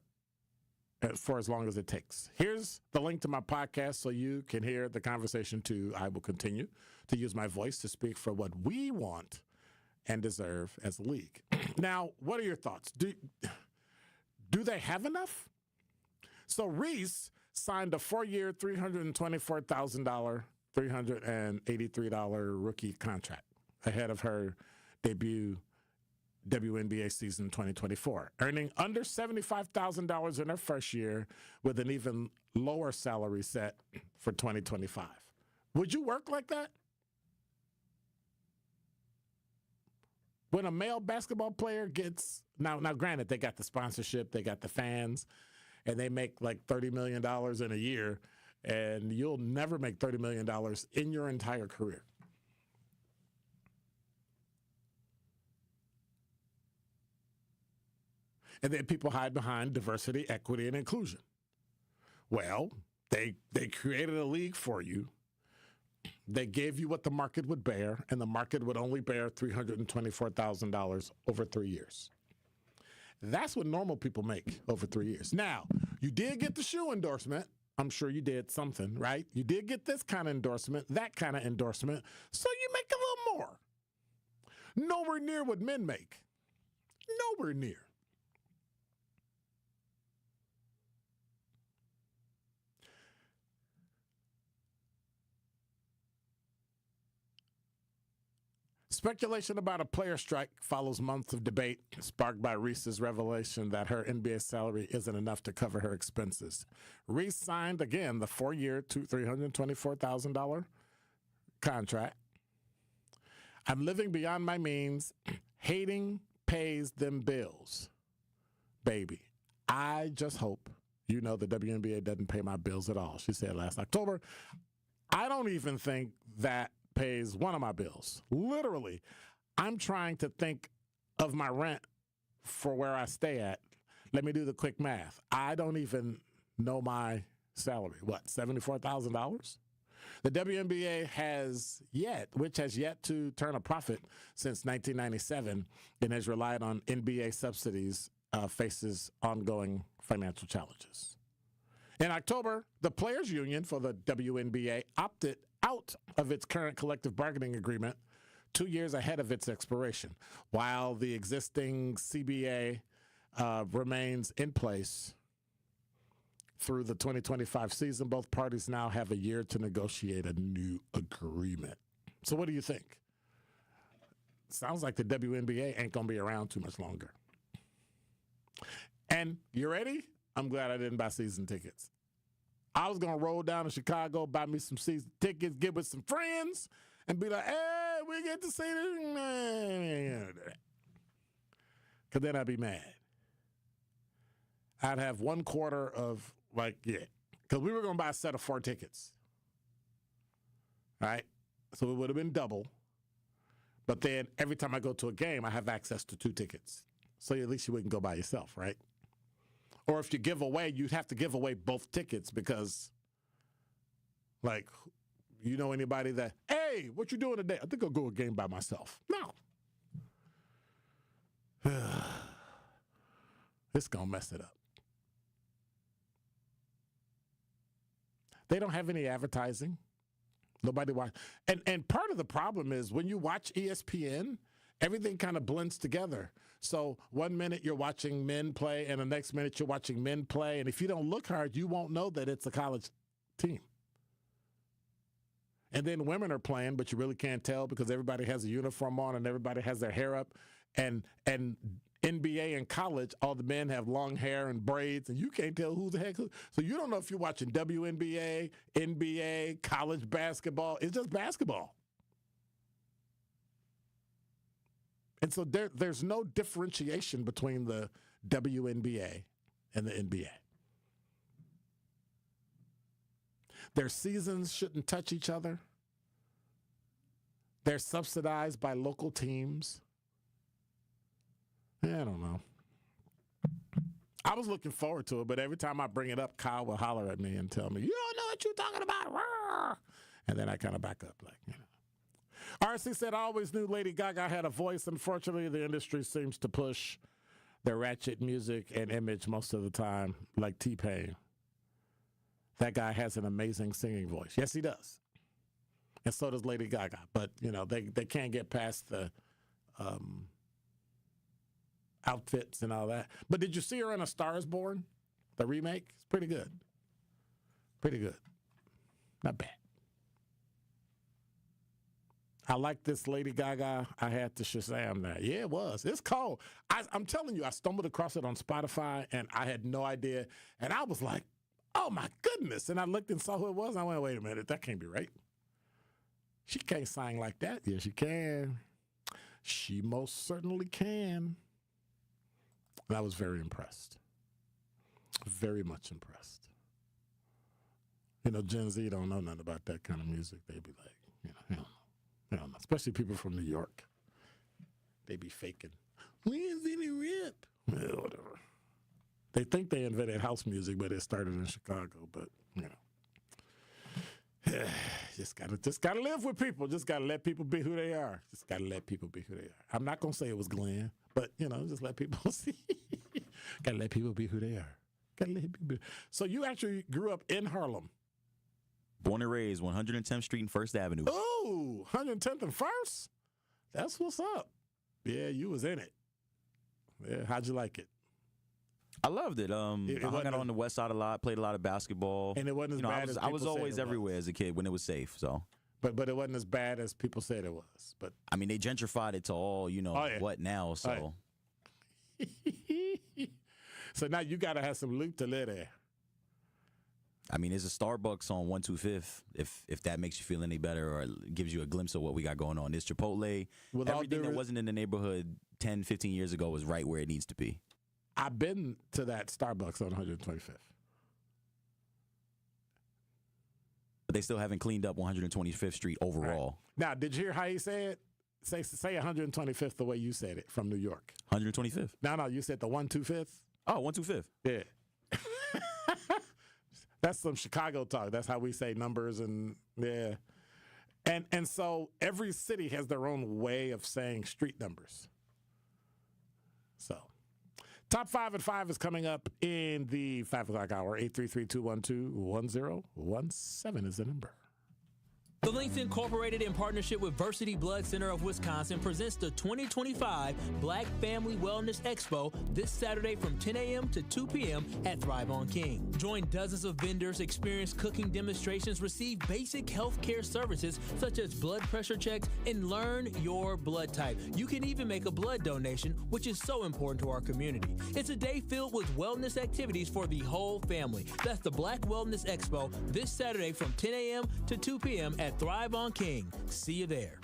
as long as it takes. Here's the link to my podcast so you can hear the conversation too. I will continue to use my voice to speak for what we want and deserve as a league. Now, what are your thoughts? Do they have enough? So Reese signed a 4-year, $324,000, $383 rookie contract ahead of her debut WNBA season 2024, earning under $75,000 in her first year with an even lower salary set for 2025. Would you work like that? When a male basketball player gets, now granted, they got the sponsorship, they got the fans, and they make like $30 million in a year, and you'll never make $30 million in your entire career. And then people hide behind diversity, equity, and inclusion. Well, they created a league for you. They gave you what the market would bear, and the market would only bear $324,000 over 3 years. That's what normal people make over 3 years. Now, you did get the shoe endorsement. I'm sure you did something, right? You did get this kind of endorsement, that kind of endorsement, so you make a little more. Nowhere near what men make. Nowhere near. Speculation about a player strike follows months of debate, sparked by Reese's revelation that her NBA salary isn't enough to cover her expenses. Reese signed, again, the 4-year, $324,000 contract. I'm living beyond my means. Hating pays them bills. Baby, I just hope you know the WNBA doesn't pay my bills at all, she said last October. I don't even think that pays one of my bills. Literally, I'm trying to think of my rent for where I stay at. Let me do the quick math. I don't even know my salary. What, $74,000? The WNBA has yet to turn a profit since 1997 and has relied on NBA subsidies, faces ongoing financial challenges. In October, the Players Union for the WNBA opted out of its current collective bargaining agreement 2 years ahead of its expiration. While the existing CBA remains in place through the 2025 season, both parties now have a year to negotiate a new agreement. So what do you think? Sounds like the WNBA ain't going to be around too much longer. And you ready? I'm glad I didn't buy season tickets. I was going to roll down to Chicago, buy me some season tickets, get with some friends, and be like, hey, we get to see this. Because then I'd be mad. I'd have 1/4 of, because we were going to buy a set of 4 tickets. All right? So it would have been double. But then every time I go to a game, I have access to 2 tickets. So at least you wouldn't go by yourself, right? Or if you give away, you'd have to give away both tickets because, you know anybody that, hey, what you doing today? I think I'll go a game by myself. No. It's going to mess it up. They don't have any advertising. Nobody watch. And part of the problem is when you watch ESPN, everything kind of blends together. So 1 minute you're watching men play, and the next minute you're watching men play. And if you don't look hard, you won't know that it's a college team. And then women are playing, but you really can't tell because everybody has a uniform on and everybody has their hair up. And NBA and college, all the men have long hair and braids, and you can't tell who's the heck who. So you don't know if you're watching WNBA, NBA, college basketball. It's just basketball. And so there's no differentiation between the WNBA and the NBA. Their seasons shouldn't touch each other. They're subsidized by local teams. I don't know. I was looking forward to it, but every time I bring it up, Kyle will holler at me and tell me, you don't know what you're talking about. And then I kind of back up RC said, I always knew Lady Gaga had a voice. Unfortunately, the industry seems to push their ratchet music and image most of the time, like T-Pain. That guy has an amazing singing voice. Yes, he does. And so does Lady Gaga. But, they can't get past the outfits and all that. But did you see her in A Star Is Born? The remake? It's pretty good. Pretty good. Not bad. I like this Lady Gaga. I had to Shazam that. Yeah, it was. It's cold. I'm telling you, I stumbled across it on Spotify, and I had no idea. And I was like, oh, my goodness. And I looked and saw who it was, and I went, wait a minute. That can't be right. She can't sing like that. Yeah, she can. She most certainly can. And I was very impressed. Very much impressed. Gen Z don't know nothing about that kind of music. They be like, I don't know. Especially people from New York. They be faking. We invented rap. Well, whatever. They think they invented house music, but it started in Chicago. But, just gotta live with people. Just gotta let people be who they are. Just gotta let people be who they are. I'm not gonna say it was Glenn, but just let people see. Gotta let people be who they are. Gotta let people be. So you actually grew up in Harlem. Born and raised, 110th Street and 1st Avenue. Oh, 110th and 1st? That's what's up. Yeah, you was in it. Yeah, how'd you like it? I loved it. I hung out on the west side a lot, played a lot of basketball. And it wasn't as bad as I was people always say it everywhere was. as a kid when it was safe. So But it wasn't as bad as people said it was. But I mean, they gentrified it to all, what now, so. So now you got to have some loot to live there. I mean, there's a Starbucks on 125th, if that makes you feel any better or gives you a glimpse of what we got going on. This Chipotle, everything that wasn't in the neighborhood 10, 15 years ago was right where it needs to be. I've been to that Starbucks on 125th. But they still haven't cleaned up 125th Street overall. Right. Now, did you hear how he said it? Say 125th the way you said it from New York. 125th? No, you said the 125th. Oh, 125th. Yeah. That's some Chicago talk. That's how we say numbers and yeah. And so every city has their own way of saying street numbers. So Top 5 at 5 is coming up in the 5 o'clock hour. 833-212-1017 is the number. The Links Incorporated, in partnership with Versity Blood Center of Wisconsin, presents the 2025 Black Family Wellness Expo this Saturday from 10 a.m. to 2 p.m. at Thrive on King. Join dozens of vendors, experience cooking demonstrations, receive basic health care services such as blood pressure checks, and learn your blood type. You can even make a blood donation, which is so important to our community. It's a day filled with wellness activities for the whole family. That's the Black Wellness Expo this Saturday from 10 a.m. to 2 p.m. at Thrive on King. See you there.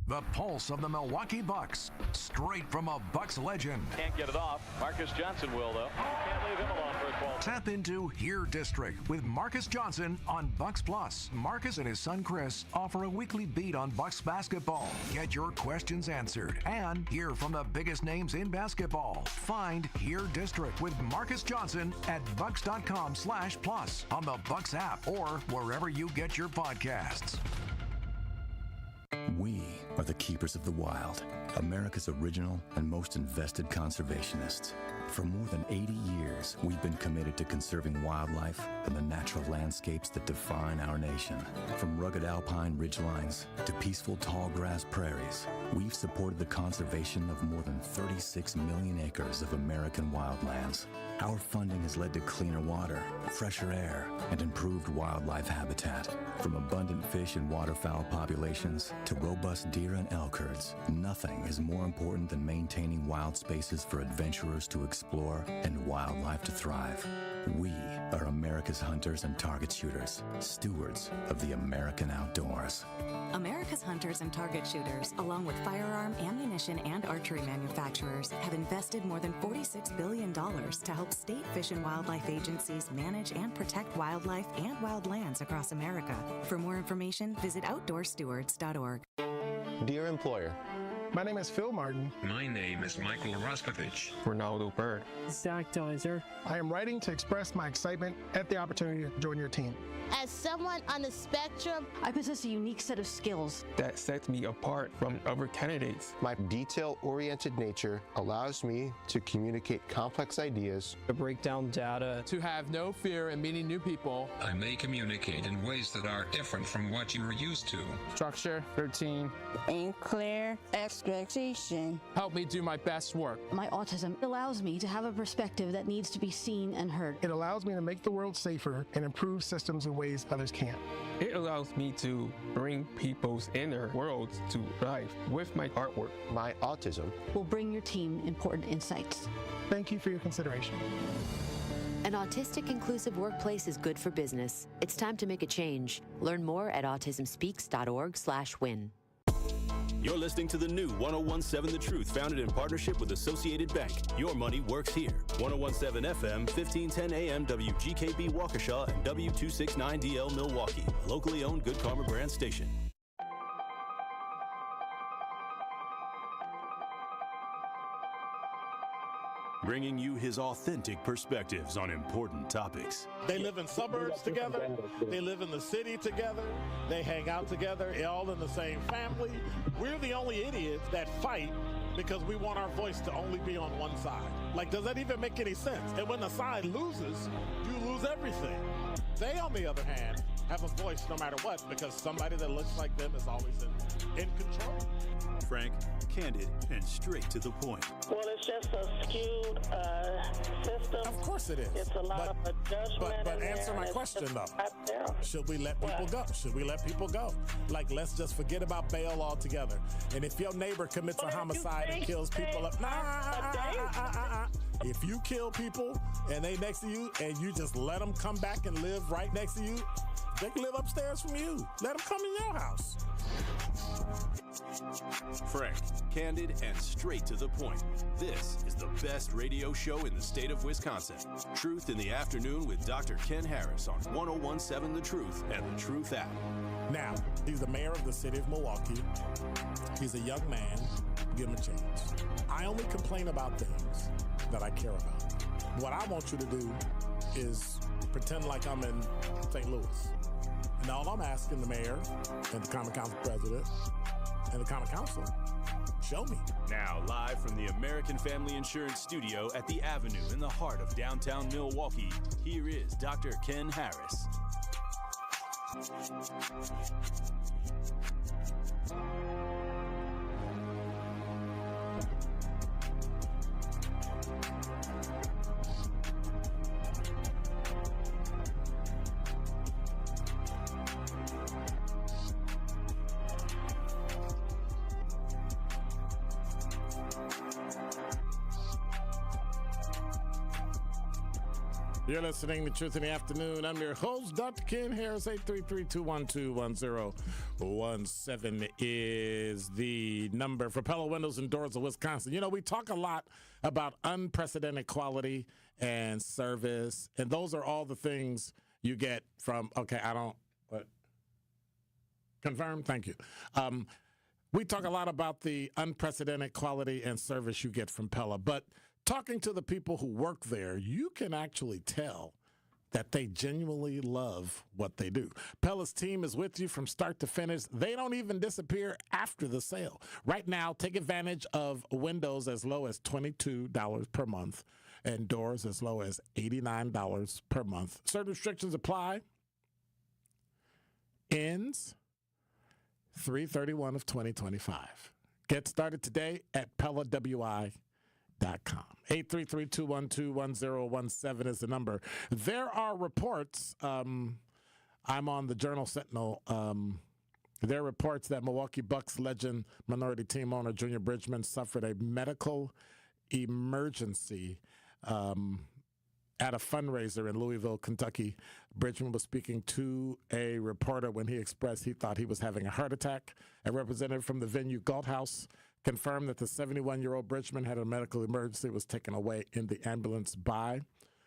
The pulse of the Milwaukee Bucks, straight from a Bucks legend. Can't get it off. Marcus Johnson will, though. Can't leave him alone for a 12. Tap into Here District with Marcus Johnson on Bucks Plus. Marcus and his son Chris offer a weekly beat on Bucks basketball. Get your questions answered and hear from the biggest names in basketball. Find Here District with Marcus Johnson at bucks.com/plus on the Bucks app or wherever you get your podcasts. We are the keepers of the wild, America's original and most invested conservationists. For more than 80 years, we've been committed to conserving wildlife and the natural landscapes that define our nation. From rugged alpine ridgelines to peaceful tall grass prairies, we've supported the conservation of more than 36 million acres of American wildlands. Our funding has led to cleaner water, fresher air, and improved wildlife habitat. From abundant fish and waterfowl populations to robust deer and elk herds, nothing is more important than maintaining wild spaces for adventurers to explore and wildlife to thrive. We are America's hunters and target shooters, stewards of the American outdoors. America's hunters and target shooters, along with firearm, ammunition, and archery manufacturers, have invested more than $46 billion to help state fish and wildlife agencies manage and protect wildlife and wildlands across America. For more information, visit outdoorstewards.org. Dear employer, my name is Phil Martin. My name is Michael Roskovich. Ronaldo Bird. Zach Deiser. I am writing to express my excitement at the opportunity to join your team. As someone on the spectrum, I possess a unique set of skills that sets me apart from other candidates. My detail-oriented nature allows me to communicate complex ideas, to break down data, to have no fear in meeting new people. I may communicate in ways that are different from what you are used to. Structure, routine, and clear expectation. Help me do my best work. My autism allows me to have a perspective that needs to be seen and heard. It allows me to make the world safer and improve systems in ways others can't. It allows me to bring people's inner worlds to life with my artwork. My autism will bring your team important insights. Thank you for your consideration. An autistic inclusive workplace is good for business. It's time to make a change. Learn more at autismspeaks.org/win. You're listening to the new 1017 The Truth, founded in partnership with Associated Bank. Your money works here. 1017 FM, 1510 AM, WGKB Waukesha, and W269DL Milwaukee, a locally owned Good Karma brand station. Bringing you his authentic perspectives on important topics. They live in suburbs together. They live in the city together. They hang out together, all in the same family. We're the only idiots that fight because we want our voice to only be on one side. Like, does that even make any sense? And when the side loses, you lose everything. They, on the other hand, have a voice no matter what, because somebody that looks like them is always in control. Frank, candid, and straight to the point. Well, it's just a skewed system. Of course it is. It's a lot of adjustment. But answer my question, though. Should we let people go? Should we let people go? Like, let's just forget about bail altogether. And if your neighbor commits a homicide and kills people, if you kill people and they next to you and you just let them come back and live right next to you, they can live upstairs from you. Let them come in your house. Frank, candid, and straight to the point. This is the best radio show in the state of Wisconsin. Truth in the Afternoon with Dr. Ken Harris on 1017 The Truth and The Truth app. Now, he's the mayor of the city of Milwaukee. He's a young man. Give him a chance. I only complain about things that I care about. What I want you to do is pretend like I'm in St. Louis. And all I'm asking the mayor and the Common Council president and the Common Council, show me. Now, live from the American Family Insurance Studio at the Avenue in the heart of downtown Milwaukee, here is Dr. Ken Harris. You're listening to Truth in the Afternoon. I'm your host, Dr. Ken Harris. 833-212-1017 is the number for Pella Windows and Doors of Wisconsin. You know, we talk a lot about unprecedented quality and service, and those are all the things you get from, confirm? Thank you. We talk a lot about the unprecedented quality and service you get from Pella, but talking to the people who work there, you can actually tell that they genuinely love what they do. Pella's team is with you from start to finish. They don't even disappear after the sale. Right now, take advantage of windows as low as $22 per month and doors as low as $89 per month. Certain restrictions apply. Ends 3/31 of 2025. Get started today at PellaWI.com. 833-212-1017 is the number. There are reports, I'm on the Journal Sentinel, there are reports that Milwaukee Bucks legend minority team owner Junior Bridgman suffered a medical emergency at a fundraiser in Louisville, Kentucky. Bridgman was speaking to a reporter when he expressed he thought he was having a heart attack. A representative from the venue, Galthouse, confirmed that the 71-year-old Bridgman had a medical emergency, was taken away in the ambulance by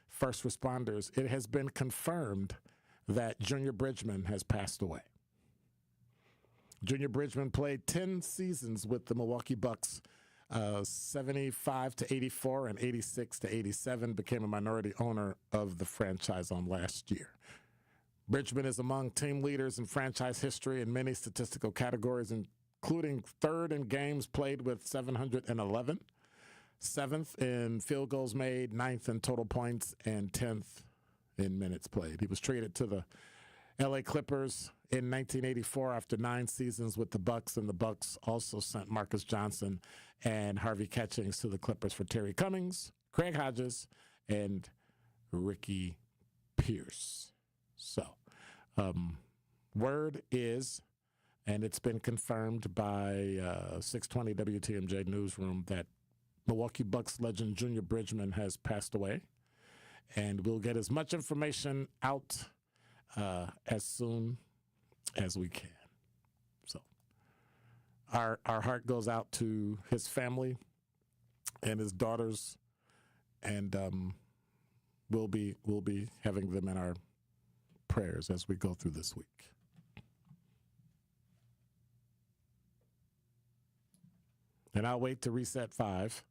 first responders. It has been confirmed that Junior Bridgman has passed away. Junior Bridgman played 10 seasons with the Milwaukee Bucks, 75 to 84 and 86 to 87, became a minority owner of the franchise on last year. Bridgman is among team leaders in franchise history in many statistical categories, including third in games played with 711, seventh in field goals made, ninth in total points, and 10th in minutes played. He was traded to the L.A. Clippers in 1984 after 9 seasons with the Bucks, and the Bucks also sent Marcus Johnson and Harvey Catchings to the Clippers for Terry Cummings, Craig Hodges, and Ricky Pearce. So, word is, and it's been confirmed by 620 WTMJ Newsroom, that Milwaukee Bucks legend Junior Bridgman has passed away. And we'll get as much information out as soon as we can. So our heart goes out to his family and his daughters, and we'll be having them in our prayers as we go through this week. And I'll wait to reset 5.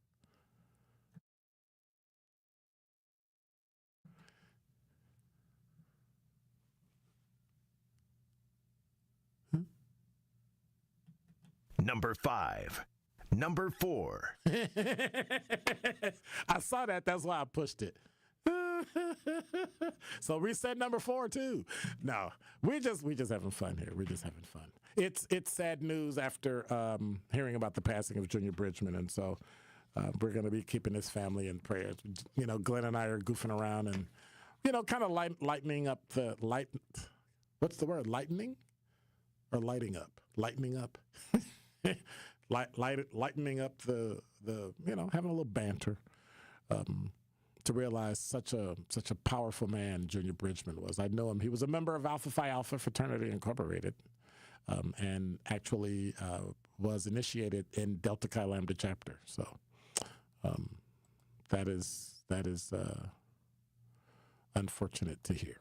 Number 5. Number 4. I saw that. That's why I pushed it. So reset number 4 too. No, we just having fun here. We're just having fun. It's sad news after hearing about the passing of Junior Bridgman, and so we're going to be keeping his family in prayers. You know, Glenn and I are goofing around and, you know, kind of lightening up the light. What's the word? Lightening or lighting up? Lightening up. Lightening up the you know, having a little banter. To realize such a powerful man Junior Bridgman was. I know him. He was a member of Alpha Phi Alpha Fraternity Incorporated, and actually was initiated in Delta Chi Lambda chapter. So that is unfortunate to hear.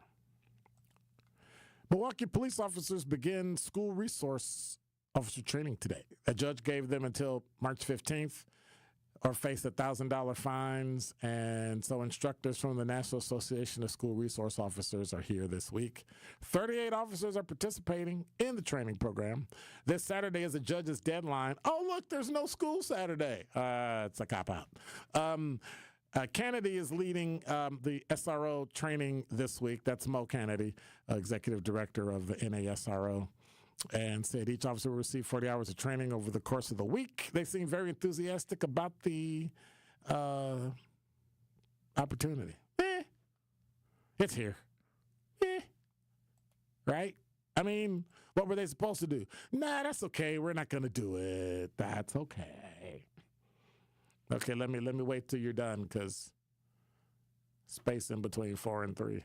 Milwaukee police officers begin school resource officer training today. A judge gave them until March 15th. Or face $1,000 fines, and so instructors from the National Association of School Resource Officers are here this week. 38 officers are participating in the training program. This Saturday is a judge's deadline. Oh, look, there's no school Saturday. It's a cop-out. Kennedy is leading the SRO training this week. That's Mo Kennedy, executive director of the NASRO. And said each officer will receive 40 hours of training over the course of the week. They seem very enthusiastic about the opportunity. It's here. Right? I mean, what were they supposed to do? Nah, that's okay. We're not going to do it. That's okay. Okay, let me wait till you're done, because space in between 4 and 3.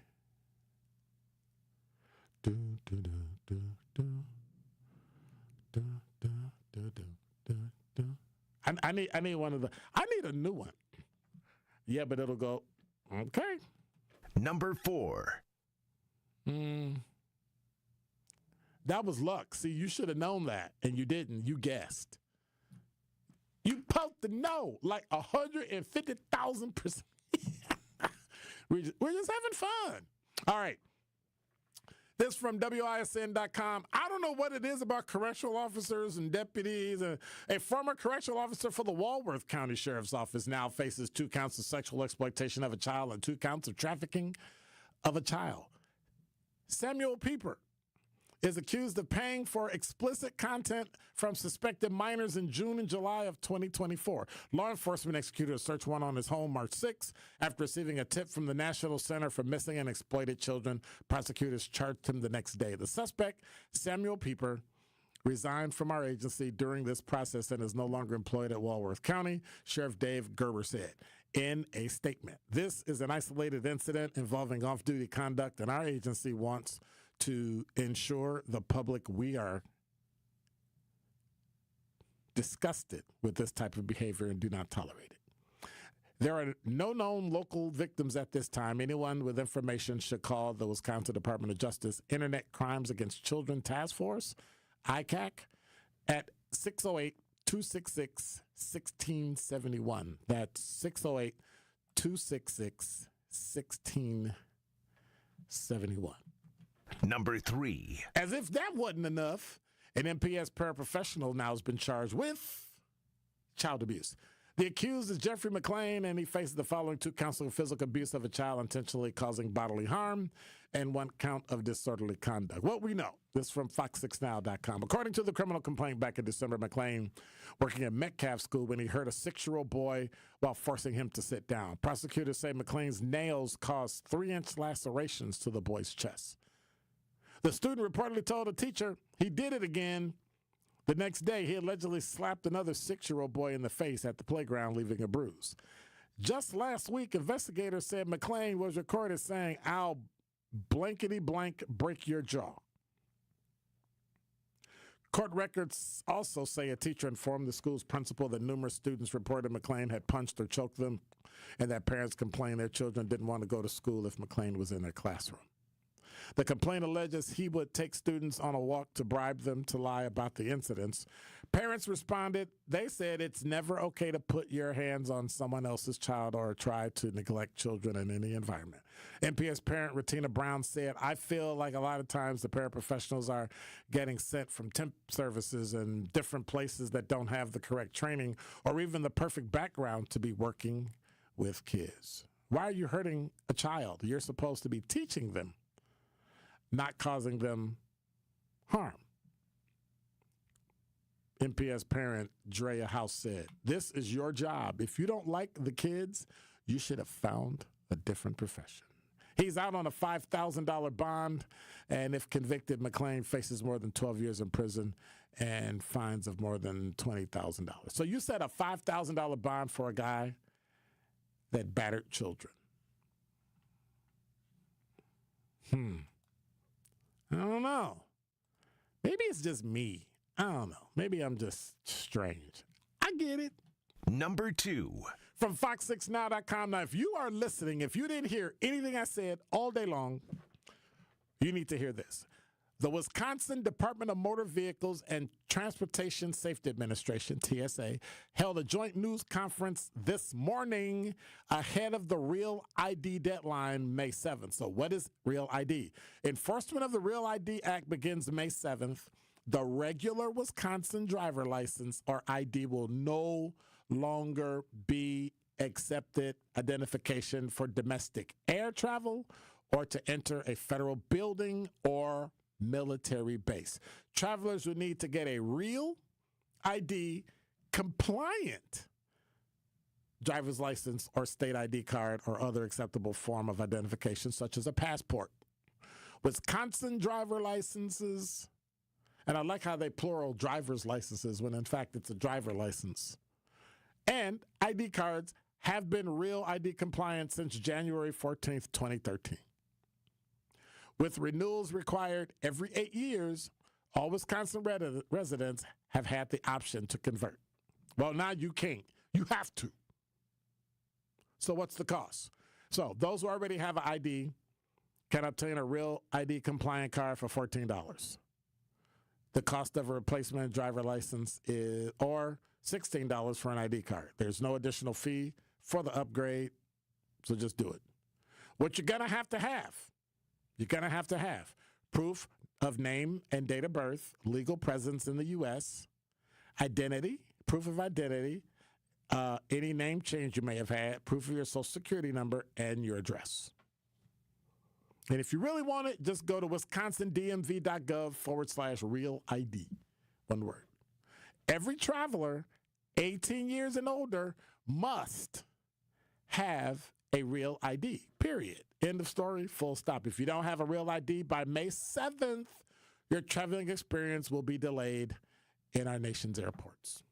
I need one of the. I need a new one. Yeah, but it'll go. Okay. Number 4. That was luck. See, you should have known that, and you didn't. You guessed. You supposed to know, like 150,000%. We're just having fun. All right. This from WISN.com. I don't know what it is about correctional officers and deputies. A former correctional officer for the Walworth County Sheriff's Office now faces 2 counts of sexual exploitation of a child and 2 counts of trafficking of a child. Samuel Pieper is accused of paying for explicit content from suspected minors in June and July of 2024. Law enforcement executed a search warrant on his home March 6 after receiving a tip from the National Center for Missing and Exploited Children. Prosecutors charged him the next day. The suspect, Samuel Pieper, resigned from our agency during this process and is no longer employed at Walworth County, Sheriff Dave Gerber said in a statement. This is an isolated incident involving off-duty conduct, and our agency wants to ensure the public we are disgusted with this type of behavior and do not tolerate it. There are no known local victims at this time. Anyone with information should call the Wisconsin Department of Justice Internet Crimes Against Children Task Force, ICAC, at 608-266-1671. That's 608-266-1671. Number 3. As if that wasn't enough, an MPS paraprofessional now has been charged with child abuse. The accused is Jeffrey McLean, and he faces the following 2 counts of physical abuse of a child intentionally causing bodily harm and 1 count of disorderly conduct. What we know, this is from Fox6Now.com. According to the criminal complaint back in December, McLean working at Metcalf School when he hurt a 6-year-old boy while forcing him to sit down. Prosecutors say McLean's nails caused 3-inch lacerations to the boy's chest. The student reportedly told a teacher he did it again. The next day, he allegedly slapped another 6-year-old boy in the face at the playground, leaving a bruise. Just last week, investigators said McLean was recorded saying, "I'll blankety blank break your jaw." Court records also say a teacher informed the school's principal that numerous students reported McLean had punched or choked them, and that parents complained their children didn't want to go to school if McLean was in their classroom. The complaint alleges he would take students on a walk to bribe them to lie about the incidents. Parents responded. They said it's never okay to put your hands on someone else's child or try to neglect children in any environment. MPS parent Retina Brown said, "I feel like a lot of times the paraprofessionals are getting sent from temp services and different places that don't have the correct training or even the perfect background to be working with kids." Why are you hurting a child? You're supposed to be teaching them, not causing them harm. MPS parent Drea House said, "This is your job. If you don't like the kids, you should have found a different profession." He's out on a $5,000 bond, and if convicted, McClain faces more than 12 years in prison and fines of more than $20,000. So you set a $5,000 bond for a guy that battered children. I don't know. Maybe it's just me. I don't know. Maybe I'm just strange. I get it. Number 2. From Fox6Now.com. Now, if you are listening, if you didn't hear anything I said all day long, you need to hear this. The Wisconsin Department of Motor Vehicles and Transportation Safety Administration, TSA, held a joint news conference this morning ahead of the Real ID deadline May 7th. So what is Real ID? Enforcement of the Real ID Act begins May 7th. The regular Wisconsin driver license, or ID, will no longer be accepted identification for domestic air travel or to enter a federal building or military base. Travelers will need to get a Real ID compliant driver's license or state ID card or other acceptable form of identification, such as a passport. Wisconsin driver licenses, and I like how they plural driver's licenses when in fact it's a driver license, and ID cards have been Real ID compliant since January 14th, 2013. With renewals required every 8 years, all Wisconsin residents have had the option to convert. Well, now you can't. You have to. So what's the cost? So those who already have an ID can obtain a Real ID compliant card for $14. The cost of a replacement driver license is or $16 for an ID card. There's no additional fee for the upgrade, so just do it. What you're going to have, you're going to have proof of name and date of birth, legal presence in the U.S., identity, proof of identity, any name change you may have had, proof of your social security number, and your address. And if you really want it, just go to wisconsindmv.gov/Real ID. One word. Every traveler 18 years and older must have a Real ID, period. End of story, full stop. If you don't have a Real ID by May 7th, your traveling experience will be delayed in our nation's airports.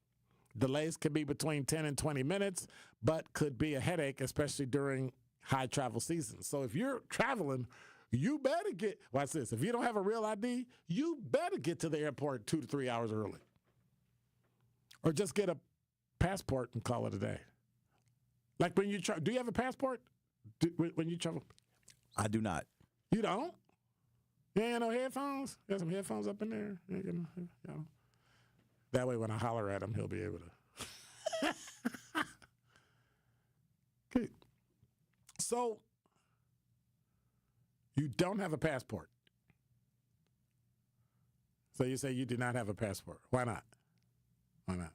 Delays can be between 10 and 20 minutes, but could be a headache, especially during high travel season. So if you're traveling, you better watch this, if you don't have a Real ID, you better get to the airport 2 to 3 hours early. Or just get a passport and call it a day. Like when you do you have a passport when you travel? I do not. You don't? You ain't got no headphones? Got some headphones up in there? That way when I holler at him, he'll be able to. Okay. So, you don't have a passport. So you say you do not have a passport. Why not? Why not?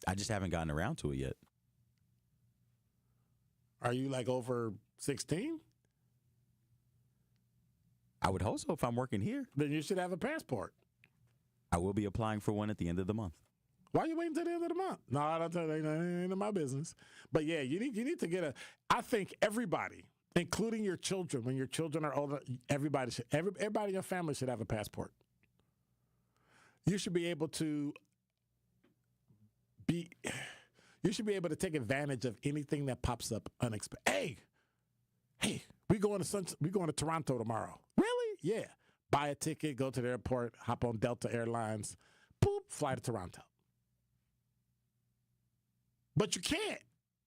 I just haven't gotten around to it yet. Are you like over 16? I would hope so if I'm working here. Then you should have a passport. I will be applying for one at the end of the month. Why are you waiting till the end of the month? No, I don't tell you, ain't my business. But yeah, you need to get I think everybody, including your children, when your children are older, everybody in your family should have a passport. You should be able to take advantage of anything that pops up unexpected. Hey, we going to Toronto tomorrow. Really? Yeah. Buy a ticket, go to the airport, hop on Delta Airlines, boop, fly to Toronto. But you can't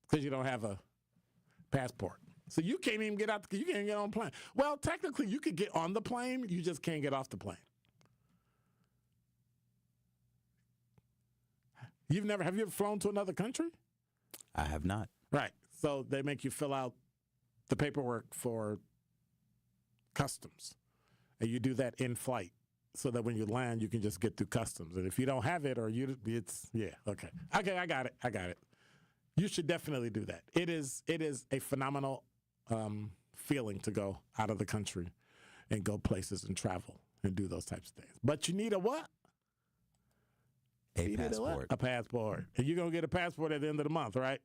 because you don't have a passport. So you can't even get out. You can't get on the plane. Well, technically, you could get on the plane. You just can't get off the plane. Have you ever flown to another country? I have not. Right. So they make you fill out the paperwork for customs. And you do that in flight so that when you land, you can just get through customs. And if you don't have it okay. Okay, I got it. You should definitely do that. It is a phenomenal feeling to go out of the country and go places and travel and do those types of things. But you need a what? A passport. A passport. And you're going to get a passport at the end of the month, right?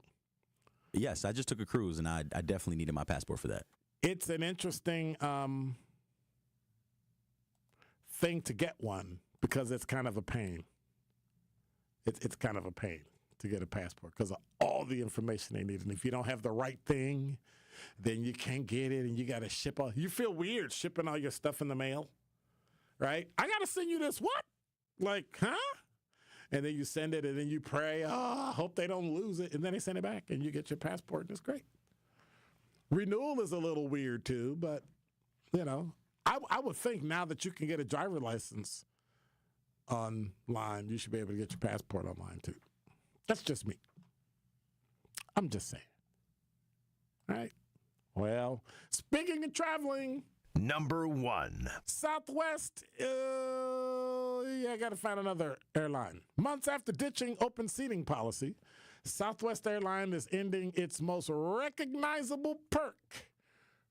Yes, I just took a cruise, and I definitely needed my passport for that. It's an interesting thing to get one because it's kind of a pain. It's kind of a pain to get a passport because of all the information they need. And if you don't have the right thing, then you can't get it, and you got to ship all. You feel weird shipping all your stuff in the mail, right? I got to send you this. What? Like, huh? And then you send it, and then you pray, I hope they don't lose it. And then they send it back, and you get your passport, and it's great. Renewal is a little weird, too, but, you know, I would think now that you can get a driver's license online, you should be able to get your passport online, too. That's just me. I'm just saying. All right. Well, speaking of traveling. Number 1. Southwest, I got to find another airline. Months after ditching open seating policy, Southwest Airline is ending its most recognizable perk,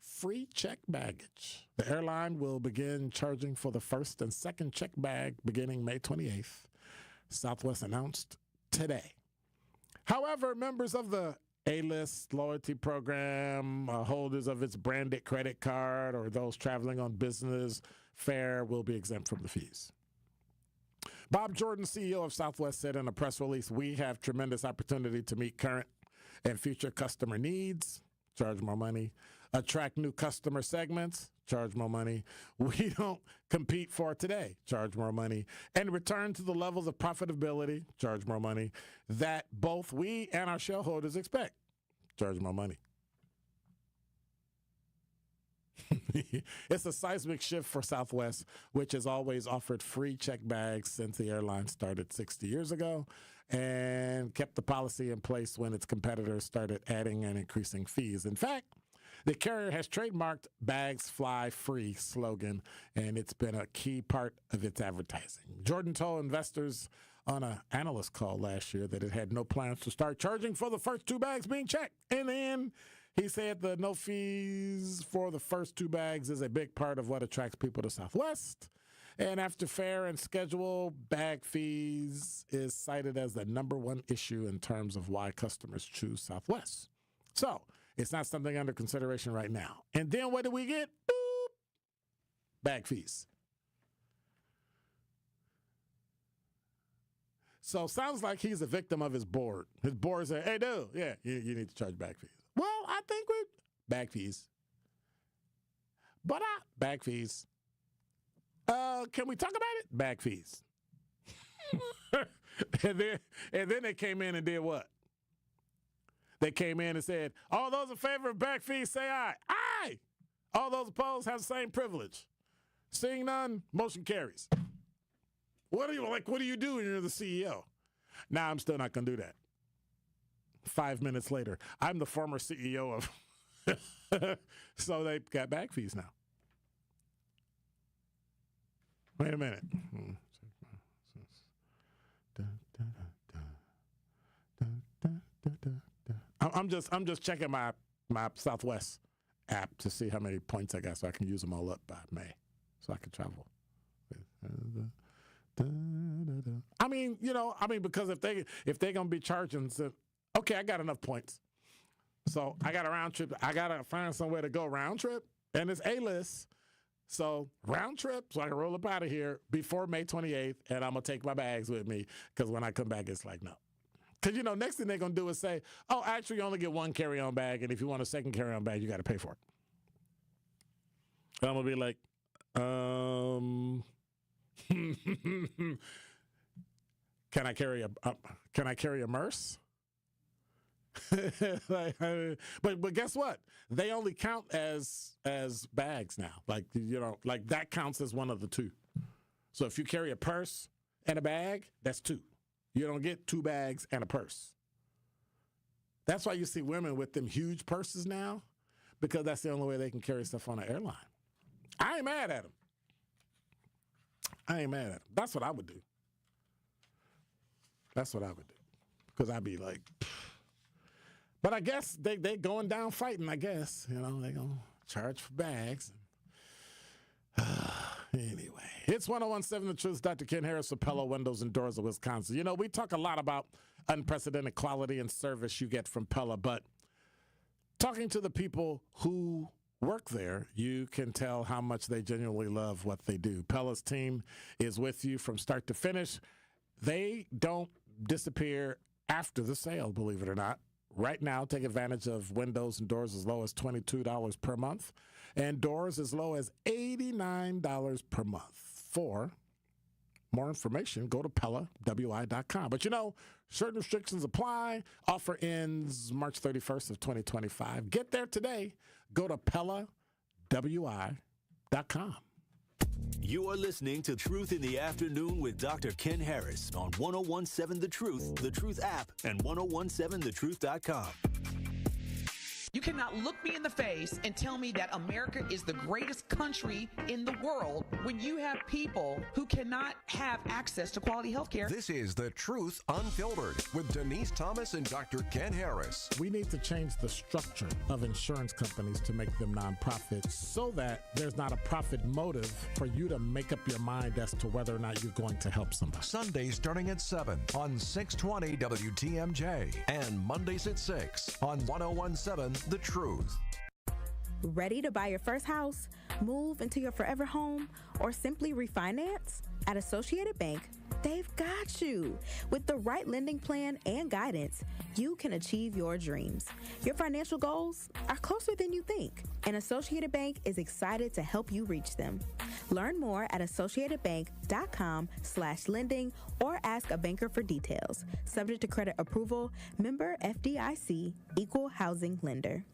free check baggage. The airline will begin charging for the first and second check bag beginning May 28th, Southwest announced today. However, members of the A-List loyalty program, holders of its branded credit card, or those traveling on business fare will be exempt from the fees. Bob Jordan, CEO of Southwest, said in a press release, "We have tremendous opportunity to meet current and future customer needs, charge more money, attract new customer segments, charge more money. We don't compete for today, charge more money, and return to the levels of profitability, charge more money, that both we and our shareholders expect, charge more money." It's a seismic shift for Southwest, which has always offered free check bags since the airline started 60 years ago and kept the policy in place when its competitors started adding and increasing fees. In fact, the carrier has trademarked "Bags Fly Free" slogan, and it's been a key part of its advertising. Jordan told investors on an analyst call last year that it had no plans to start charging for the first 2 bags being checked. In the end, he said the no fees for the first 2 bags is a big part of what attracts people to Southwest. And after fare and schedule, bag fees is cited as the number 1 issue in terms of why customers choose Southwest. So it's not something under consideration right now. And then what do we get? Boop. Bag fees. So sounds like he's a victim of his board. His board said, "Hey, dude, yeah, you need to charge bag fees." Well, I think we bag fees. But bag fees. Can we talk about it? Bag fees. and then they came in and did what? They came in and said, "All those in favor of bag fees, say aye." Aye. All those opposed have the same privilege. Seeing none, motion carries. What do you do when you're the CEO? Nah, I'm still not going to do that. 5 minutes later, I'm the former CEO of. So they got bag fees now. Wait a minute. I'm just checking my Southwest app to see how many points I got so I can use them all up by May so I can travel. Because if they're gonna be charging, okay, I got enough points, so I got a round trip. I gotta find somewhere to go round trip, and it's A-List, so round trip, so I can roll up out of here before May 28th, and I'm gonna take my bags with me because when I come back, it's like no, because next thing they're gonna do is say, "Oh, actually, you only get 1 carry-on bag, and if you want a second carry-on bag, you got to pay for it." And I'm gonna be like, Can I carry a Merce? but guess what? They only count as bags now. Like that counts as one of the 2. So if you carry a purse and a bag, that's 2. You don't get 2 bags and a purse. That's why you see women with them huge purses now, because that's the only way they can carry stuff on an airline. I ain't mad at them. That's what I would do. Because I'd be like, But I guess they going down fighting, I guess. You know, they going to charge for bags. Anyway, it's 101.7 The Truth. Dr. Ken Harris, Pella Windows and Doors of Wisconsin. You know, we talk a lot about unprecedented quality and service you get from Pella, but talking to the people who work there, you can tell how much they genuinely love what they do. Pella's team is with you from start to finish. They don't disappear after the sale, believe it or not. Right now, take advantage of windows and doors as low as $22 per month and doors as low as $89 per month. For more information, go to PellaWI.com. But you know, certain restrictions apply. Offer ends March 31st of 2025. Get there today. Go to PellaWI.com. You are listening to Truth in the Afternoon with Dr. Ken Harris on 101.7 The Truth app, and 101.7thetruth.com. You cannot look me in the face and tell me that America is the greatest country in the world when you have people who cannot have access to quality health care. This is The Truth Unfiltered with Denise Thomas and Dr. Ken Harris. We need to change the structure of insurance companies to make them nonprofits so that there's not a profit motive for you to make up your mind as to whether or not you're going to help somebody. Sundays starting at 7 on 620 WTMJ and Mondays at 6 on 101.7 The Truth. Ready to buy your first house, move into your forever home, or simply refinance? At Associated Bank, they've got you. With the right lending plan and guidance, you can achieve your dreams. Your financial goals are closer than you think, and Associated Bank is excited to help you reach them. Learn more at associatedbank.com/lending or ask a banker for details. Subject to credit approval, member FDIC, equal housing lender.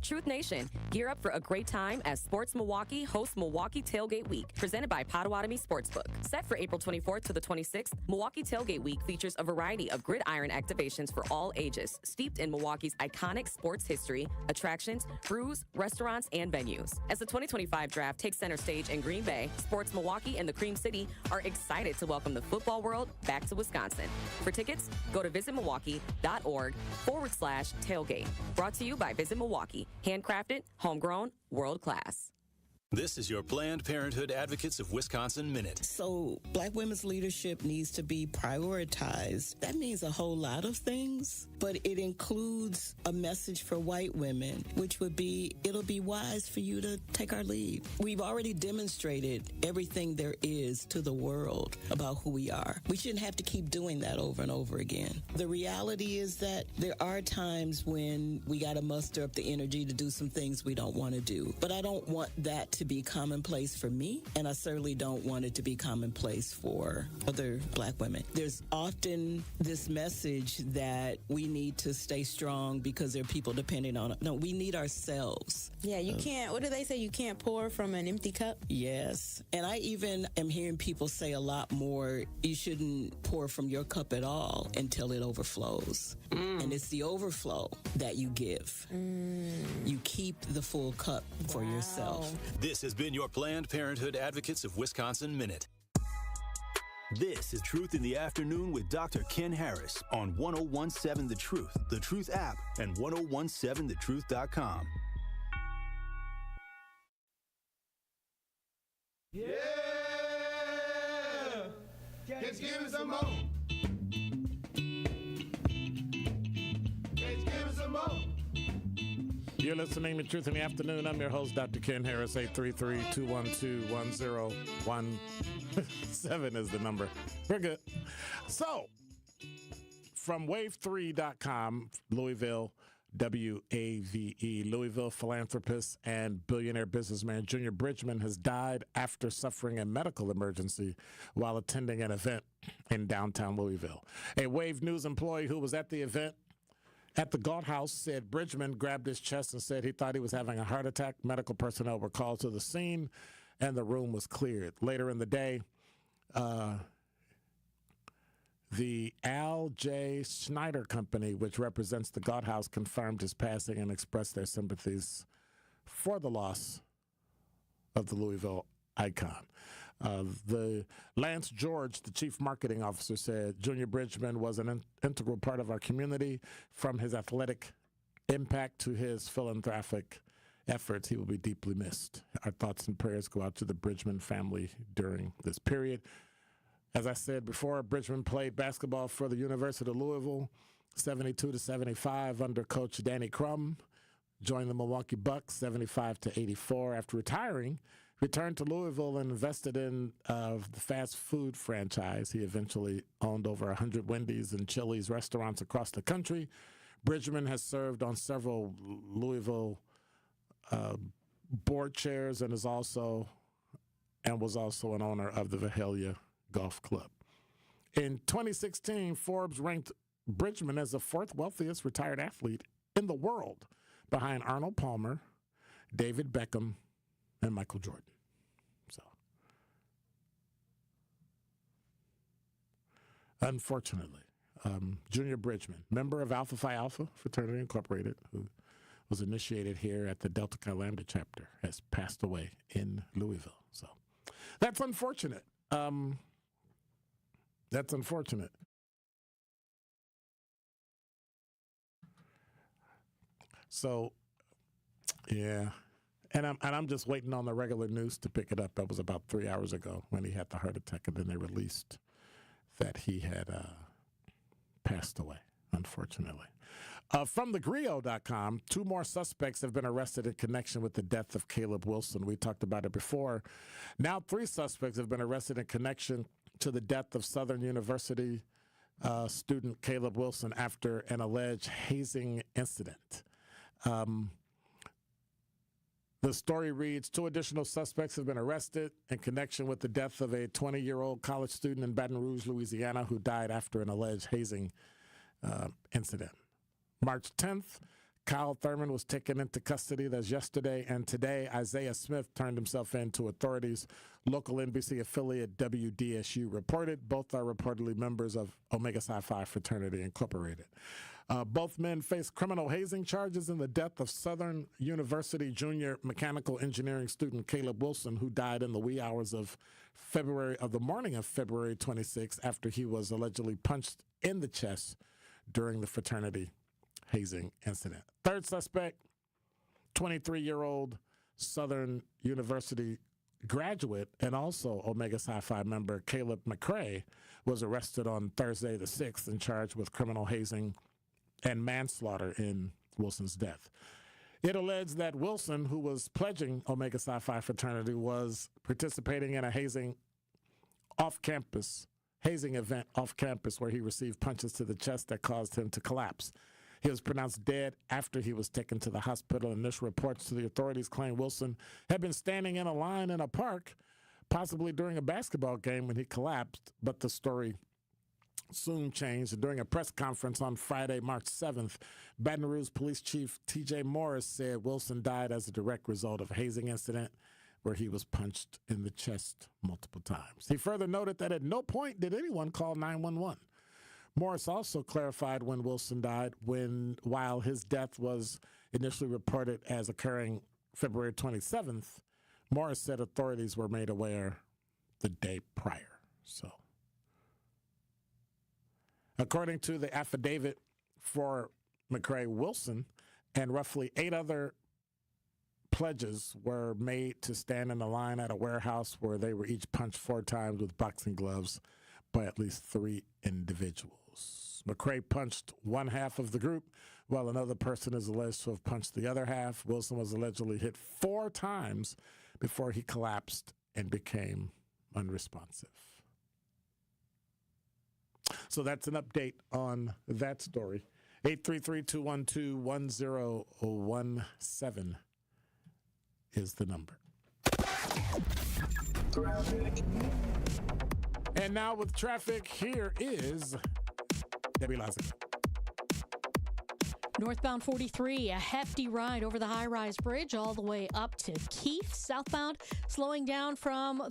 Truth Nation, gear up for a great time as Sports Milwaukee hosts Milwaukee Tailgate Week, presented by Potawatomi Sportsbook. Set for April 24th to the 26th, Milwaukee Tailgate Week features a variety of gridiron activations for all ages, steeped in Milwaukee's iconic sports history, attractions, brews, restaurants, and venues. As the 2025 draft takes center stage in Green Bay, Sports Milwaukee and the Cream City are excited to welcome the football world back to Wisconsin. For tickets, go to visitmilwaukee.org/tailgate. Brought to you by Visit Milwaukee. Handcrafted, homegrown, world class. This is your Planned Parenthood Advocates of Wisconsin Minute. So Black women's leadership needs to be prioritized. That means a whole lot of things, but it includes a message for white women, which would be, it'll be wise for you to take our lead. We've already demonstrated everything there is to the world about who we are. We shouldn't have to keep doing that over and over again. The reality is that there are times when we got to muster up the energy to do some things we don't want to do, but I don't want that to be commonplace for me, and I certainly don't want it to be commonplace for other Black women. There's often this message that we need to stay strong because there are people depending on it. No, we need ourselves. Yeah, you can't, what do they say? You can't pour from an empty cup? Yes. And I even am hearing people say a lot more, you shouldn't pour from your cup at all until it overflows. And it's the overflow that you give. You keep the full cup for yourself. This has been your Planned Parenthood Advocates of Wisconsin Minute. This is Truth in the Afternoon with Dr. Ken Harris on 101.7 The Truth app, and 101.7thetruth.com. Yeah! Just give me some more. Just give me some more. You're listening to Truth in the Afternoon. I'm your host, Dr. Ken Harris. 833-212-1017 is the number. We're good. So, from wave3.com, Louisville, WAVE, Louisville philanthropist and billionaire businessman Junior Bridgman has died after suffering a medical emergency while attending an event in downtown Louisville. A Wave News employee who was at the event at the Galt House said Bridgman grabbed his chest and said he thought he was having a heart attack. Medical personnel were called to the scene, and the room was cleared. Later in the day, the Al J. Schneider Company, which represents the Galt House, confirmed his passing and expressed their sympathies for the loss of the Louisville icon. The Lance George, the chief marketing officer, said Junior Bridgman was an integral part of our community. From his athletic impact to his philanthropic efforts, he will be deeply missed. Our thoughts and prayers go out to the Bridgman family during this period. As I said before, Bridgman played basketball for the University of Louisville, 72-75 under Coach Danny Crum. Joined the Milwaukee Bucks, 75-84. After retiring, returned to Louisville and invested in the fast food franchise. He eventually owned over 100 Wendy's and Chili's restaurants across the country. Bridgman has served on several Louisville board chairs and was also an owner of the Vahalia Golf Club. In 2016, Forbes ranked Bridgman as the fourth wealthiest retired athlete in the world, behind Arnold Palmer, David Beckham, and Michael Jordan. So, unfortunately, Junior Bridgman, member of Alpha Phi Alpha Fraternity Incorporated, who was initiated here at the Delta Chi Lambda chapter, has passed away in Louisville. So, that's unfortunate. That's unfortunate. So, yeah, and I'm just waiting on the regular news to pick it up. That was about 3 hours ago when he had the heart attack, and then they released that he had passed away, unfortunately. From thegrio.com, 2 more suspects have been arrested in connection with the death of Caleb Wilson. We talked about it before. Now 3 suspects have been arrested in connection to the death of Southern University student Caleb Wilson after an alleged hazing incident. The story reads, 2 additional suspects have been arrested in connection with the death of a 20-year-old college student in Baton Rouge, Louisiana, who died after an alleged hazing incident. March 10th, Kyle Thurman was taken into custody. That's yesterday. And today, Isaiah Smith turned himself in to authorities. Local NBC affiliate WDSU reported. Both are reportedly members of Omega Psi Phi Fraternity Incorporated. Both men face criminal hazing charges in the death of Southern University junior mechanical engineering student Caleb Wilson, who died in the wee hours of the morning of February 26 after he was allegedly punched in the chest during the fraternity hazing incident. Third suspect, 23-year-old Southern University graduate and also Omega Psi Phi member Caleb McCrae was arrested on Thursday the 6th and charged with criminal hazing and manslaughter in Wilson's death. It alleged that Wilson, who was pledging Omega Psi Phi fraternity, was participating in a hazing event off campus where he received punches to the chest that caused him to collapse. He was pronounced dead after he was taken to the hospital. Initial reports to the authorities claim Wilson had been standing in a line in a park, possibly during a basketball game, when he collapsed, but the story soon changed. During a press conference on Friday, March 7th, Baton Rouge Police Chief T.J. Morris said Wilson died as a direct result of a hazing incident where he was punched in the chest multiple times. He further noted that at no point did anyone call 911. Morris also clarified when Wilson died, while his death was initially reported as occurring February 27th, Morris said authorities were made aware the day prior. So, according to the affidavit for McCrae, Wilson and roughly 8 other pledges were made to stand in a line at a warehouse where they were each punched 4 times with boxing gloves by at least 3 individuals. McCrae punched one half of the group, while another person is alleged to have punched the other half. Wilson was allegedly hit 4 times before he collapsed and became unresponsive. So that's an update on that story. 833-212-1017 is the number. And now with traffic, here is Debbie Lazaga. Northbound 43, a hefty ride over the high-rise bridge all the way up to Keefe. Southbound, slowing down from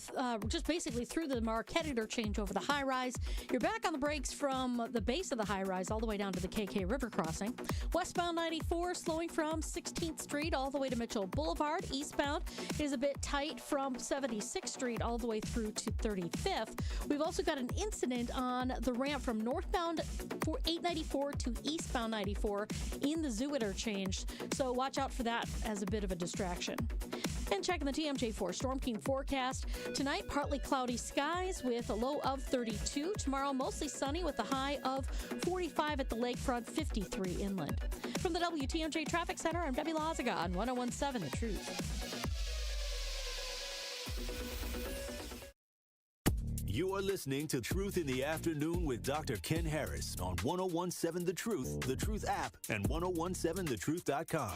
just basically through the Marquette interchange over the high-rise. You're back on the brakes from the base of the high-rise all the way down to the KK River crossing. Westbound 94, slowing from 16th Street all the way to Mitchell Boulevard. Eastbound is a bit tight from 76th Street all the way through to 35th. We've also got an incident on the ramp from northbound 894 to eastbound 94 in the Zoo interchange, so watch out for that as a bit of a distraction. And checking the TMJ4 Storm King forecast. Tonight, partly cloudy skies with a low of 32. Tomorrow, mostly sunny with a high of 45 at the lakefront, 53 inland. From the WTMJ Traffic Center, I'm Debbie Lazaga on 101.7 The Truth. You are listening to Truth in the Afternoon with Dr. Ken Harris on 101.7 The Truth app, and 1017thetruth.com.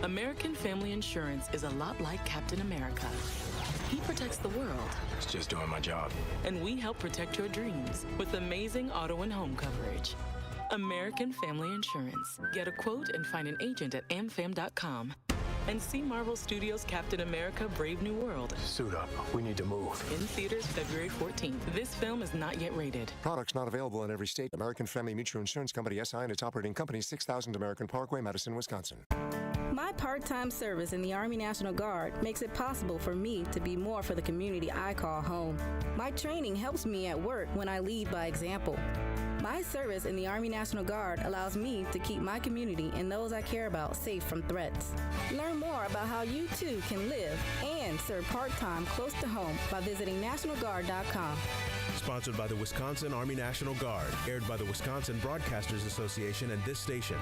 American Family Insurance is a lot like Captain America. He protects the world. It's just doing my job. And we help protect your dreams with amazing auto and home coverage. American Family Insurance. Get a quote and find an agent at amfam.com. And see Marvel Studios' Captain America: Brave New World. Suit up. We need to move. In theaters February 14th. This film is not yet rated. Products not available in every state. American Family Mutual Insurance Company, SI, and its operating company, 6000 American Parkway, Madison, Wisconsin. My part-time service in the Army National Guard makes it possible for me to be more for the community I call home. My training helps me at work when I lead by example. My service in the Army National Guard allows me to keep my community and those I care about safe from threats. Learn more about how you too can live and serve part-time close to home by visiting NationalGuard.com. Sponsored by the Wisconsin Army National Guard. Aired by the Wisconsin Broadcasters Association and this station.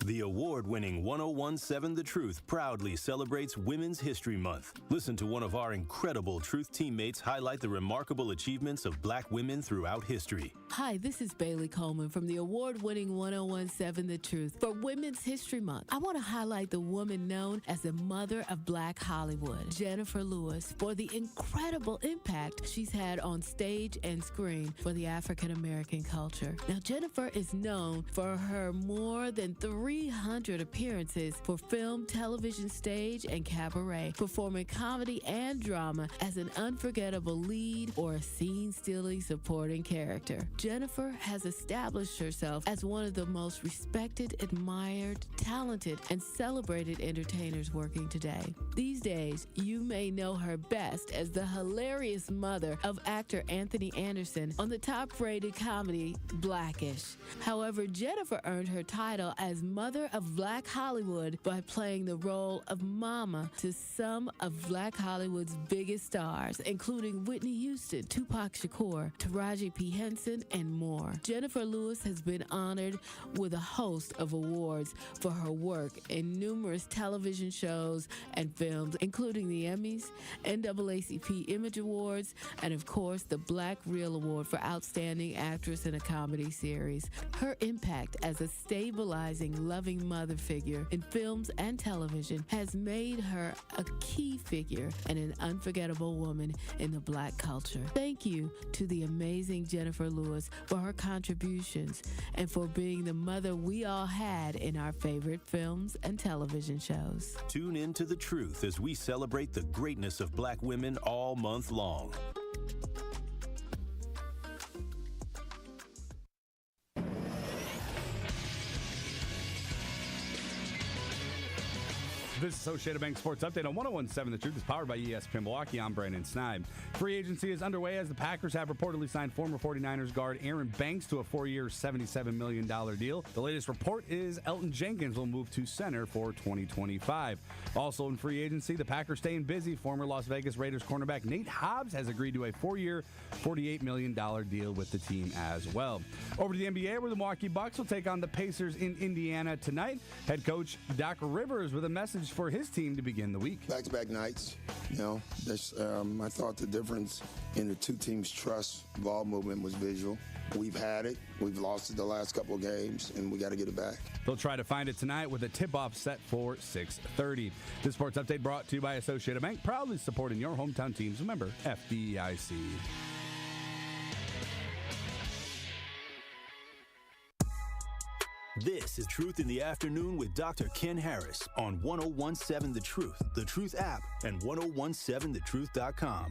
The award-winning 1017 The Truth proudly celebrates Women's History Month. Listen to one of our incredible Truth teammates highlight the remarkable achievements of Black women throughout history. Hi, this is Bailey Coleman from the award-winning 1017 The Truth. For Women's History Month, I want to highlight the woman known as the mother of Black Hollywood, Jennifer Lewis, for the incredible impact she's had on stage and screen for the African-American culture. Now, Jennifer is known for her more than 300 appearances for film, television, stage, and cabaret, performing comedy and drama as an unforgettable lead or a scene-stealing supporting character. Jennifer has established herself as one of the most respected, admired, talented, and celebrated entertainers working today. These days, you may know her best as the hilarious mother of actor Anthony Anderson on the top-rated comedy Blackish. However, Jennifer earned her title as Mother of Black Hollywood by playing the role of Mama to some of Black Hollywood's biggest stars, including Whitney Houston, Tupac Shakur, Taraji P. Henson, and more. Jennifer Lewis has been honored with a host of awards for her work in numerous television shows and films, including the Emmys, NAACP Image Awards, and of course the Black Reel Award for Outstanding Actress in a Comedy Series. Her impact as a stabilizing, loving mother figure in films and television has made her a key figure and an unforgettable woman in the Black culture. Thank you to the amazing Jennifer Lewis for her contributions and for being the mother we all had in our favorite films and television shows. Tune in to The Truth as we celebrate the greatness of Black women all month long. This Associated Bank Sports Update on 101.7 The Truth is powered by ESPN Milwaukee. I'm Brandon Snibe. Free agency is underway as the Packers have reportedly signed former 49ers guard Aaron Banks to a 4-year, $77 million deal. The latest report is Elton Jenkins will move to center for 2025. Also in free agency, the Packers staying busy. Former Las Vegas Raiders cornerback Nate Hobbs has agreed to a 4-year, $48 million deal with the team as well. Over to the NBA, where the Milwaukee Bucks will take on the Pacers in Indiana tonight. Head coach Doc Rivers with a message for his team to begin the week. Back-to-back nights, I thought the difference in the two teams' trust ball movement was visual. We've had it. We've lost it the last couple of games, and we got to get it back. They'll try to find it tonight with a tip-off set for 6:30. This sports update brought to you by Associated Bank, proudly supporting your hometown teams. Remember, FDIC. This is Truth in the Afternoon with Dr. Ken Harris on 1017 The Truth app, and 1017thetruth.com.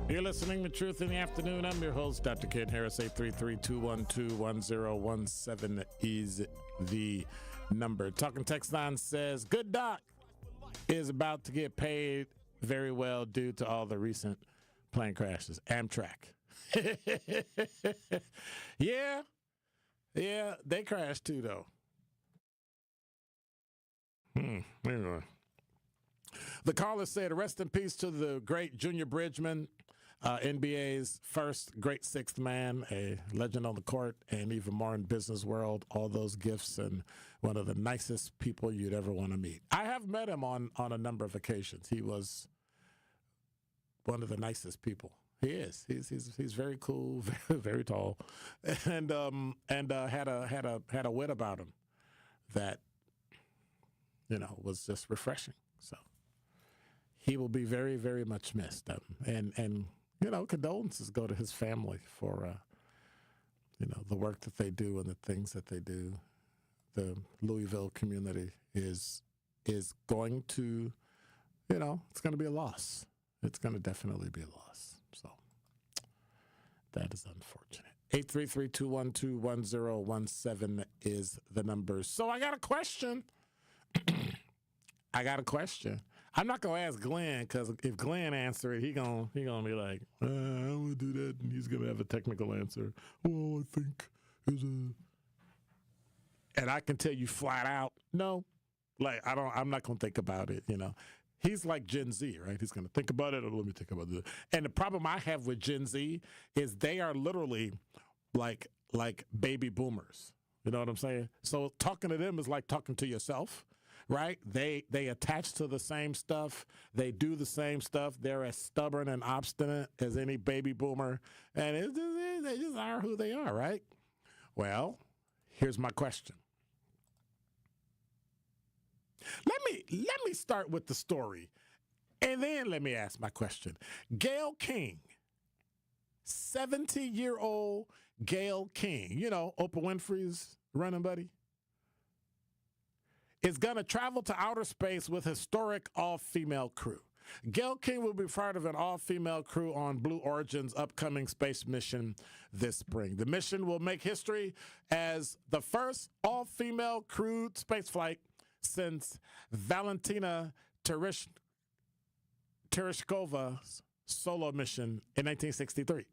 You're listening to Truth in the Afternoon. I'm your host, Dr. Ken Harris. 833-212-1017 is the number. Talking Text Line says, Good Doc is about to get paid very well due to all the recent plane crashes. Amtrak. Yeah, they crashed too, though. Anyway. The caller said, rest in peace to the great Junior Bridgman, NBA's first great sixth man, a legend on the court, and even more in business world. All those gifts, and one of the nicest people you'd ever want to meet. I have met him on a number of occasions. He was one of the nicest people. He is. He's very cool, very, very tall, and had a wit about him that was just refreshing. So he will be very, very much missed. And condolences go to his family for, the work that they do and the things that they do. The Louisville community is going to, it's going to be a loss. It's going to definitely be a loss. So that is unfortunate. 833-212-1017 is the number. So I got a question. I'm not gonna ask Glenn, because if Glenn answer it, he gonna be like, I don't want to do that, and he's gonna have a technical answer. Well, I think is a, and I can tell you flat out, no, like I'm not gonna think about it. He's like Gen Z, right? He's gonna think about it, or let me think about it. And the problem I have with Gen Z is they are literally like baby boomers. You know what I'm saying? So talking to them is like talking to yourself. Right? They attach to the same stuff. They do the same stuff. They're as stubborn and obstinate as any baby boomer. And they just are who they are, right? Well, here's my question. Let me start with the story, and then let me ask my question. Gayle King, 70-year-old Gayle King, Oprah Winfrey's running buddy, is going to travel to outer space with historic all-female crew. Gayle King will be part of an all-female crew on Blue Origin's upcoming space mission this spring. The mission will make history as the first all-female crewed spaceflight since Valentina Tereshkova's solo mission in 1963.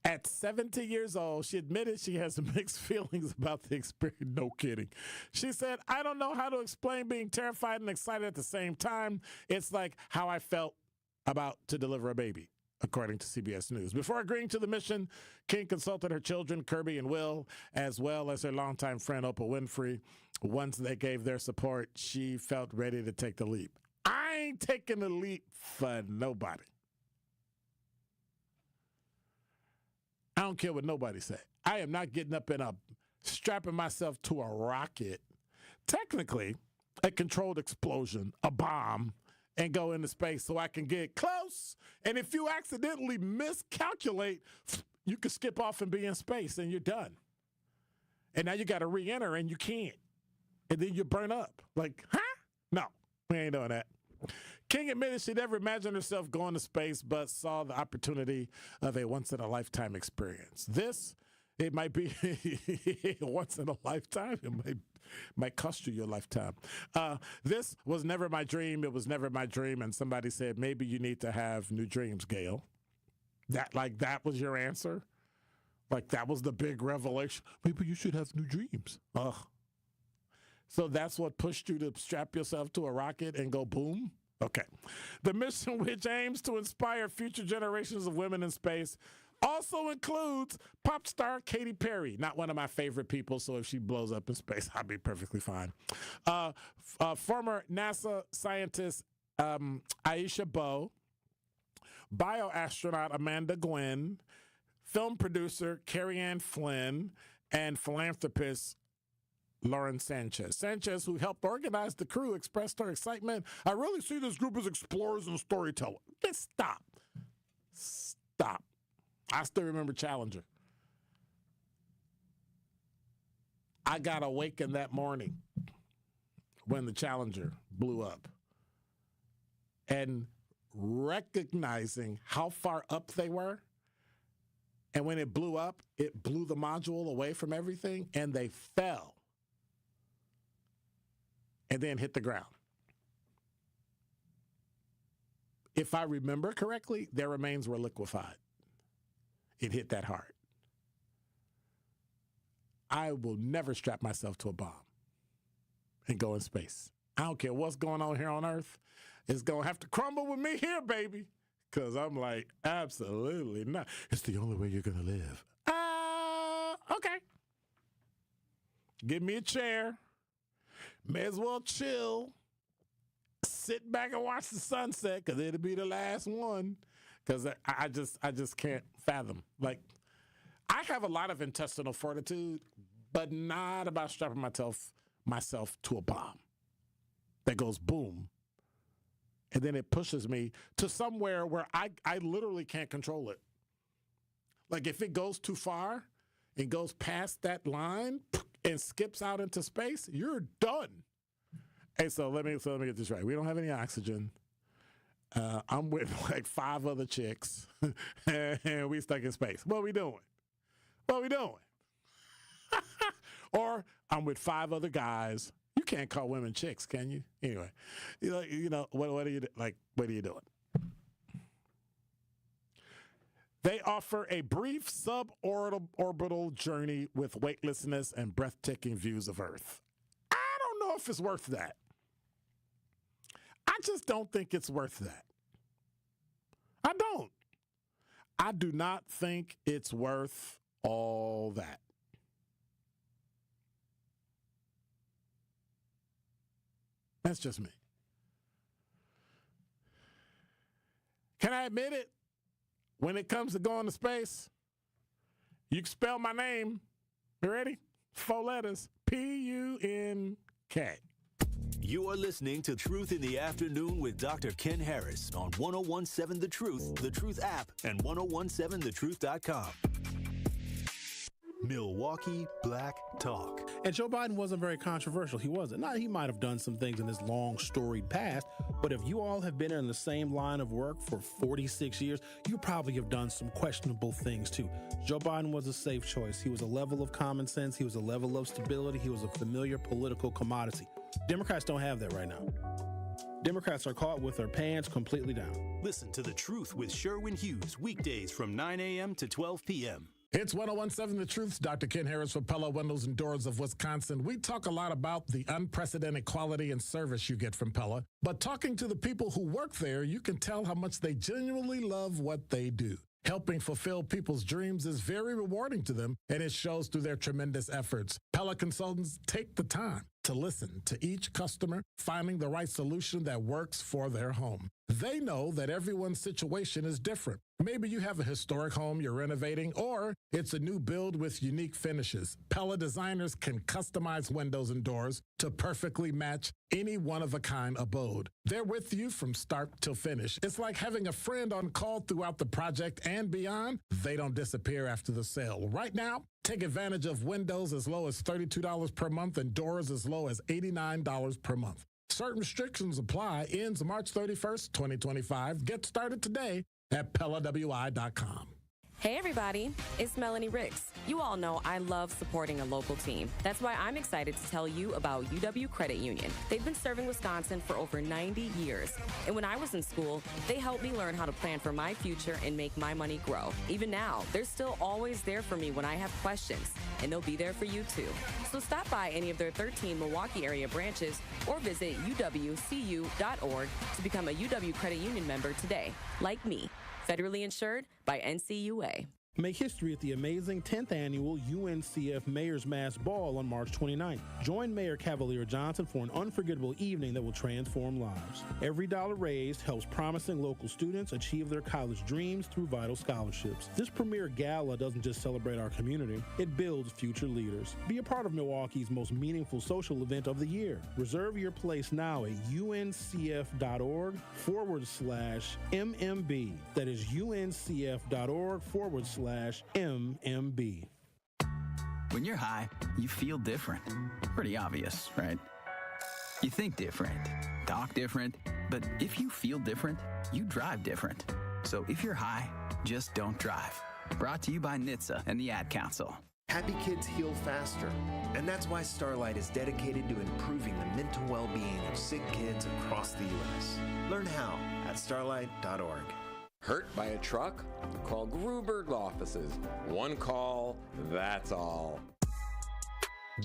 At 70 years old, she admitted she has mixed feelings about the experience. No kidding. She said, I don't know how to explain being terrified and excited at the same time. It's like how I felt about to deliver a baby, according to CBS News. Before agreeing to the mission, King consulted her children, Kirby and Will, as well as her longtime friend, Oprah Winfrey. Once they gave their support, she felt ready to take the leap. I ain't taking the leap for nobody. I don't care what nobody say. I am not getting up and strapping myself to a rocket, technically a controlled explosion, a bomb, and go into space so I can get close. And if you accidentally miscalculate, you can skip off and be in space, and you're done. And now you got to re-enter, and you can't. And then you burn up. Like, huh? No, we ain't doing that. King admitted she never imagined herself going to space, but saw the opportunity of a once-in-a-lifetime experience. It might be once in a lifetime. It might cost you your lifetime. This was never my dream. It was never my dream. And somebody said, maybe you need to have new dreams, Gayle. That was your answer? Like that was the big revelation? Maybe you should have new dreams. Ugh. So that's what pushed you to strap yourself to a rocket and go boom? Okay. The mission, which aims to inspire future generations of women in space, also includes pop star Katy Perry. Not one of my favorite people, so if she blows up in space, I'll be perfectly fine. Former NASA scientist Aisha Bowe, bioastronaut Amanda Gwynn, film producer Carrie Ann Flynn, and philanthropist Lauren Sanchez. Sanchez, who helped organize the crew, expressed her excitement. I really see this group as explorers and storytellers. Just stop. Stop. I still remember Challenger. I got awakened that morning when the Challenger blew up. And recognizing how far up they were, and when it blew up, it blew the module away from everything, and they fell and then hit the ground. If I remember correctly, their remains were liquefied. It hit that hard. I will never strap myself to a bomb and go in space. I don't care what's going on here on Earth. It's going to have to crumble with me here, baby. Because I'm like, absolutely not. It's the only way you're going to live. Okay. Give me a chair. May as well chill. Sit back and watch the sunset because it'll be the last one. Because I just can't fathom. Like, I have a lot of intestinal fortitude, but not about strapping myself to a bomb that goes boom. And then it pushes me to somewhere where I literally can't control it. Like if it goes too far and goes past that line and skips out into space, you're done. Hey, so let me get this right. We don't have any oxygen. I'm with like 5 other chicks and we stuck in space. What are we doing? Or I'm with 5 other guys. You can't call women chicks, can you? Anyway, you know what are you like? What are you doing? They offer a brief suborbital journey with weightlessness and breathtaking views of Earth. I don't know if it's worth that. I just don't think it's worth that. I don't. I do not think it's worth all that. That's just me. Can I admit it? When it comes to going to space, you can spell my name. You ready? 4 letters. P-U-N-K. You are listening to Truth in the Afternoon with Dr. Ken Harris on 1017 The Truth app, and 1017thetruth.com. Milwaukee Black Talk. And Joe Biden wasn't very controversial. He wasn't. Now, he might have done some things in his long, storied past, but if you all have been in the same line of work for 46 years, you probably have done some questionable things too. Joe Biden was a safe choice. He was a level of common sense. He was a level of stability. He was a familiar political commodity. Democrats don't have that right now. Democrats are caught with their pants completely down. Listen to The Truth with Sherwin Hughes, weekdays from 9 a.m. to 12 p.m. It's 1017 The Truth. Dr. Ken Harris for Pella Windows and Doors of Wisconsin. We talk a lot about the unprecedented quality and service you get from Pella, but talking to the people who work there, you can tell how much they genuinely love what they do. Helping fulfill people's dreams is very rewarding to them, and it shows through their tremendous efforts. Pella consultants take the time to listen to each customer, finding the right solution that works for their home. They know that everyone's situation is different. Maybe you have a historic home you're renovating, or it's a new build with unique finishes. Pella designers can customize windows and doors to perfectly match any one-of-a-kind abode. They're with you from start till finish. It's like having a friend on call throughout the project and beyond. They don't disappear after the sale. Right now, take advantage of windows as low as $32 per month and doors as low as $89 per month. Certain restrictions apply. Ends March 31st, 2025. Get started today at PellaWI.com. Hey everybody, it's Melanie Ricks. You all know I love supporting a local team. That's why I'm excited to tell you about UW Credit Union. They've been serving Wisconsin for over 90 years. And when I was in school, they helped me learn how to plan for my future and make my money grow. Even now, they're still always there for me when I have questions, and they'll be there for you too. So stop by any of their 13 Milwaukee area branches or visit uwcu.org to become a UW Credit Union member today, like me. Federally insured by NCUA. Make history at the amazing 10th annual UNCF Mayor's Mass Ball on March 29th. Join Mayor Cavalier Johnson for an unforgettable evening that will transform lives. Every dollar raised helps promising local students achieve their college dreams through vital scholarships. This premier gala doesn't just celebrate our community, it builds future leaders. Be a part of Milwaukee's most meaningful social event of the year. Reserve your place now at uncf.org/MMB. That is uncf.org/MMB. When you're high, you feel different. Pretty obvious, right? You think different, talk different, but if you feel different, you drive different. So if you're high, just don't drive. Brought to you by NHTSA and the Ad Council. Happy kids heal faster, and that's why Starlight is dedicated to improving the mental well-being of sick kids across the U.S. Learn how at starlight.org. Hurt by a truck? Call Gruberg offices. One call, that's all.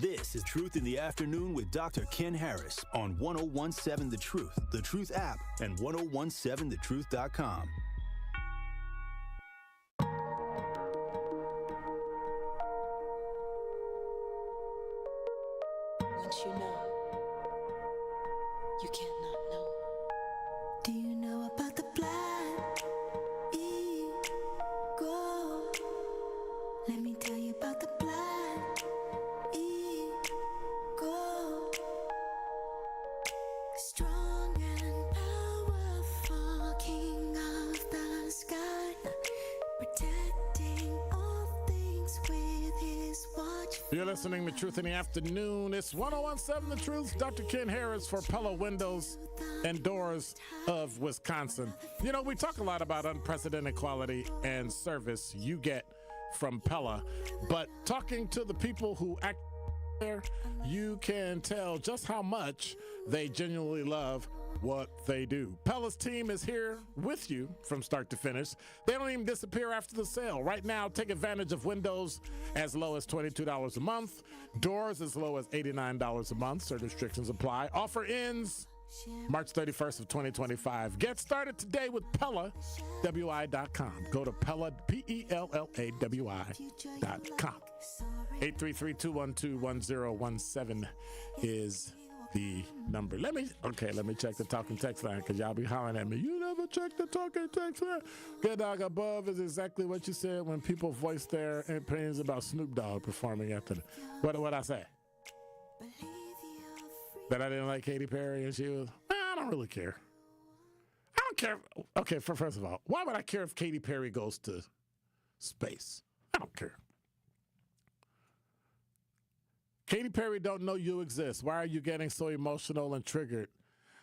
This is Truth in the Afternoon with Dr. Ken Harris on 1017 The Truth app, and 1017thetruth.com. Once you know, you can't not know. Do you know about the black eagle? Let me tell you about the black eagle. Strong and powerful, king of the sky, protecting all things with his watch. You're listening to Truth in the Afternoon. It's 1017 The Truth. Dr. Ken Harris for Pella Windows and Doors of Wisconsin. You know, we talk a lot about unprecedented quality and service you get from Pella, but talking to the people who act there, you can tell just how much they genuinely love what they do. Pella's team is here with you from start to finish. They don't even disappear after the sale. Right now, take advantage of windows as low as $22 a month, doors as low as $89 a month. Certain restrictions apply. Offer ends March 31st of 2025. Get started today with Pella, WI.com. Go to Pella, PELLAWI.com. 833-212-1017 is the number. Let me check the talking text line, because y'all be hollering at me. You never check the talking text line. Good dog above is exactly what you said when people voice their opinions about Snoop Dogg performing after the, what I say? That I didn't like Katy Perry and she was, I don't really care. I don't care. Okay, first of all, why would I care if Katy Perry goes to space? I don't care. Katy Perry don't know you exist. Why are you getting so emotional and triggered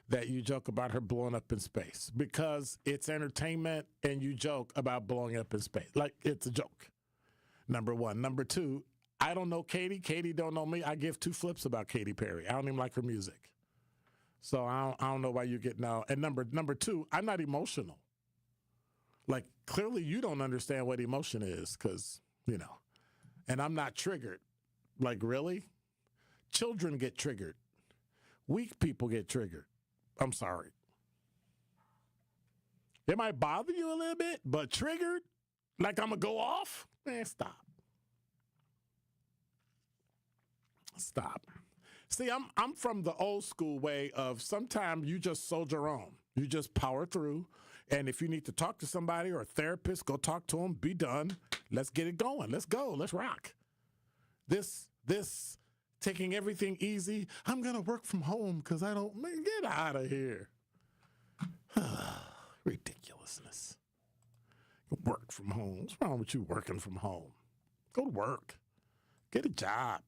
that you joke about her blowing up in space? Because it's entertainment and you joke about blowing up in space. Like, it's a joke. Number one. Number two, I don't know Katy. Katy don't know me. I give two flips about Katy Perry. I don't even like her music. So I don't know why you get now. And number two, I'm not emotional. Like, clearly you don't understand what emotion is, because, you know, and I'm not triggered. Like, really? Children get triggered. Weak people get triggered. I'm sorry. It might bother you a little bit, but triggered? Like I'm going to go off? Man, stop. Stop. See, I'm from the old school way of sometimes you just soldier on. You just power through. And if you need to talk to somebody or a therapist, go talk to them. Be done. Let's get it going. Let's go. Let's rock. This taking everything easy. I'm going to work from home because I don't, man, get out of here. Ridiculousness. Work from home. What's wrong with you working from home? Go to work. Get a job.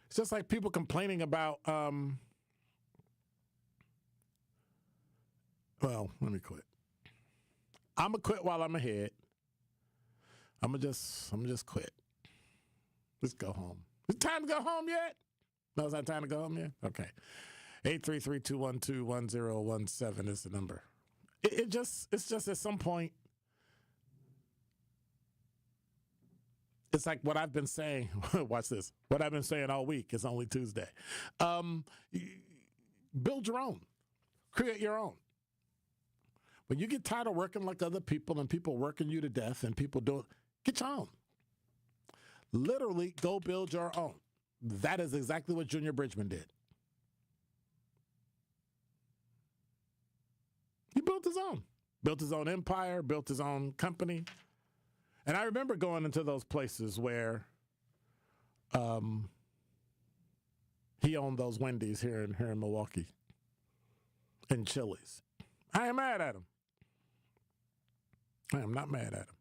It's just like people complaining about, well, let me quit. I'm going to quit while I'm ahead. I'm going to just quit. Let's go home. Is it time to go home yet? No, it's not time to go home yet? Okay. 833-212-1017 is the number. It's just at some point, it's like what I've been saying. Watch this. What I've been saying all week. It's only Tuesday. Build your own. Create your own. When you get tired of working like other people and people working you to death and people doing, get your own. Literally, go build your own. That is exactly what Junior Bridgman did. He built his own empire, built his own company. And I remember going into those places where he owned those Wendy's here in Milwaukee and Chili's. I am mad at him. I am not mad at him.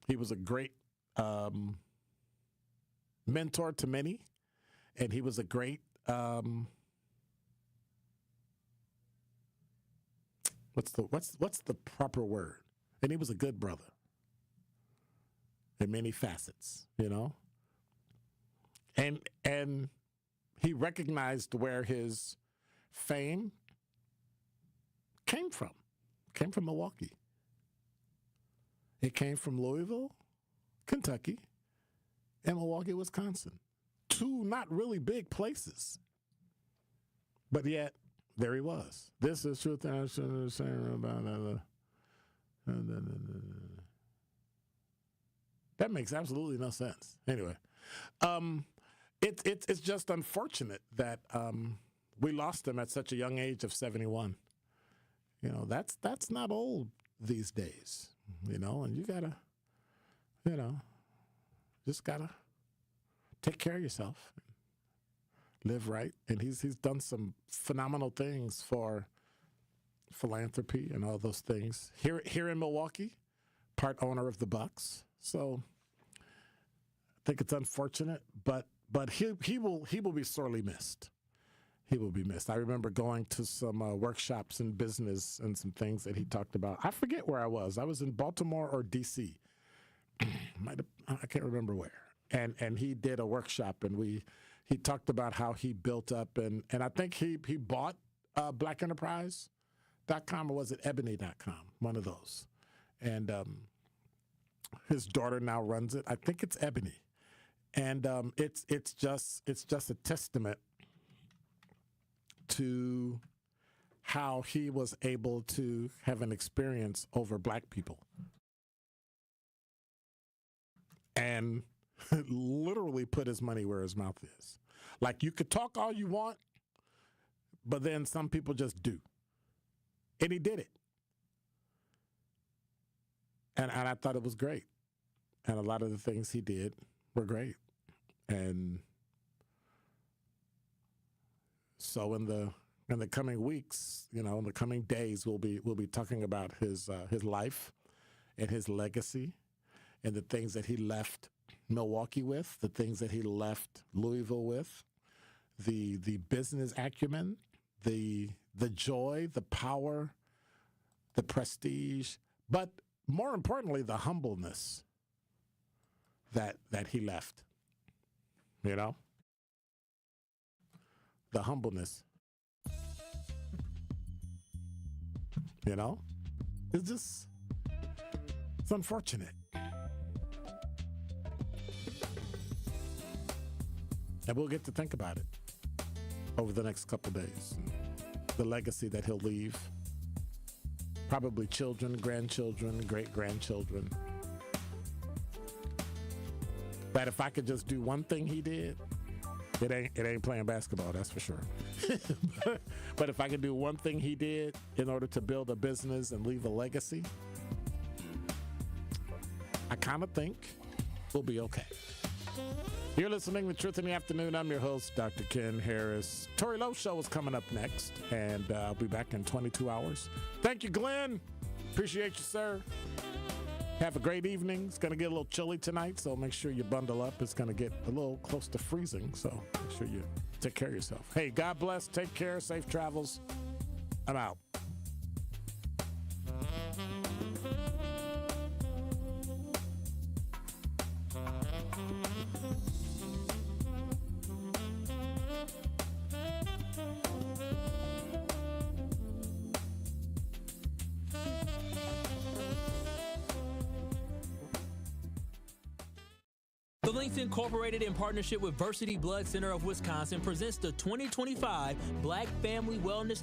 He was a great mentor to many, and he was a great what's the proper word? And he was a good brother in many facets, you know. And he recognized where his fame came from Milwaukee. It came from Louisville, Kentucky, and Milwaukee, Wisconsin. Two not really big places. But yet, there he was. This is truth and I shouldn't say about that makes absolutely no sense. Anyway, it's just unfortunate that we lost him at such a young age of 71. You know, that's not old these days. You know, and you gotta, you know, just gotta take care of yourself, live right. And he's done some phenomenal things for philanthropy and all those things here in Milwaukee. Part owner of the Bucks, so I think it's unfortunate, but he will be sorely missed. He will be missed. I remember going to some workshops in business and some things that he talked about. I forget where I was. I was in Baltimore or D.C. I can't remember where. And he did a workshop, and he talked about how he built up, and I think he bought blackenterprise.com, or was it ebony.com? One of those. And his daughter now runs it. I think it's Ebony. And it's just a testament to how he was able to have an experience over black people and literally put his money where his mouth is. Like, you could talk all you want, but then some people just do. And he did it. And I thought it was great. And a lot of the things he did were great. And so in the coming weeks, you know, in the coming days, we'll be talking about his life and his legacy and the things that he left Milwaukee with, the things that he left Louisville with, the business acumen, the joy, the power, the prestige, but more importantly, the humbleness that he left. You know? The humbleness. You know? It's unfortunate. And we'll get to think about it over the next couple days. The legacy that he'll leave. Probably children, grandchildren, great-grandchildren. But if I could just do one thing he did, it ain't playing basketball, that's for sure. But if I could do one thing he did in order to build a business and leave a legacy, I kind of think we'll be okay. You're listening to Truth in the Afternoon. I'm your host, Dr. Ken Harris. Tori Lowe's show is coming up next, and I'll be back in 22 hours. Thank you, Glenn. Appreciate you, sir. Have a great evening. It's going to get a little chilly tonight, so make sure you bundle up. It's going to get a little close to freezing, so make sure you take care of yourself. Hey, God bless. Take care. Safe travels. I'm out. Allenz Incorporated, in partnership with Versity Blood Center of Wisconsin, presents the 2025 Black Family Wellness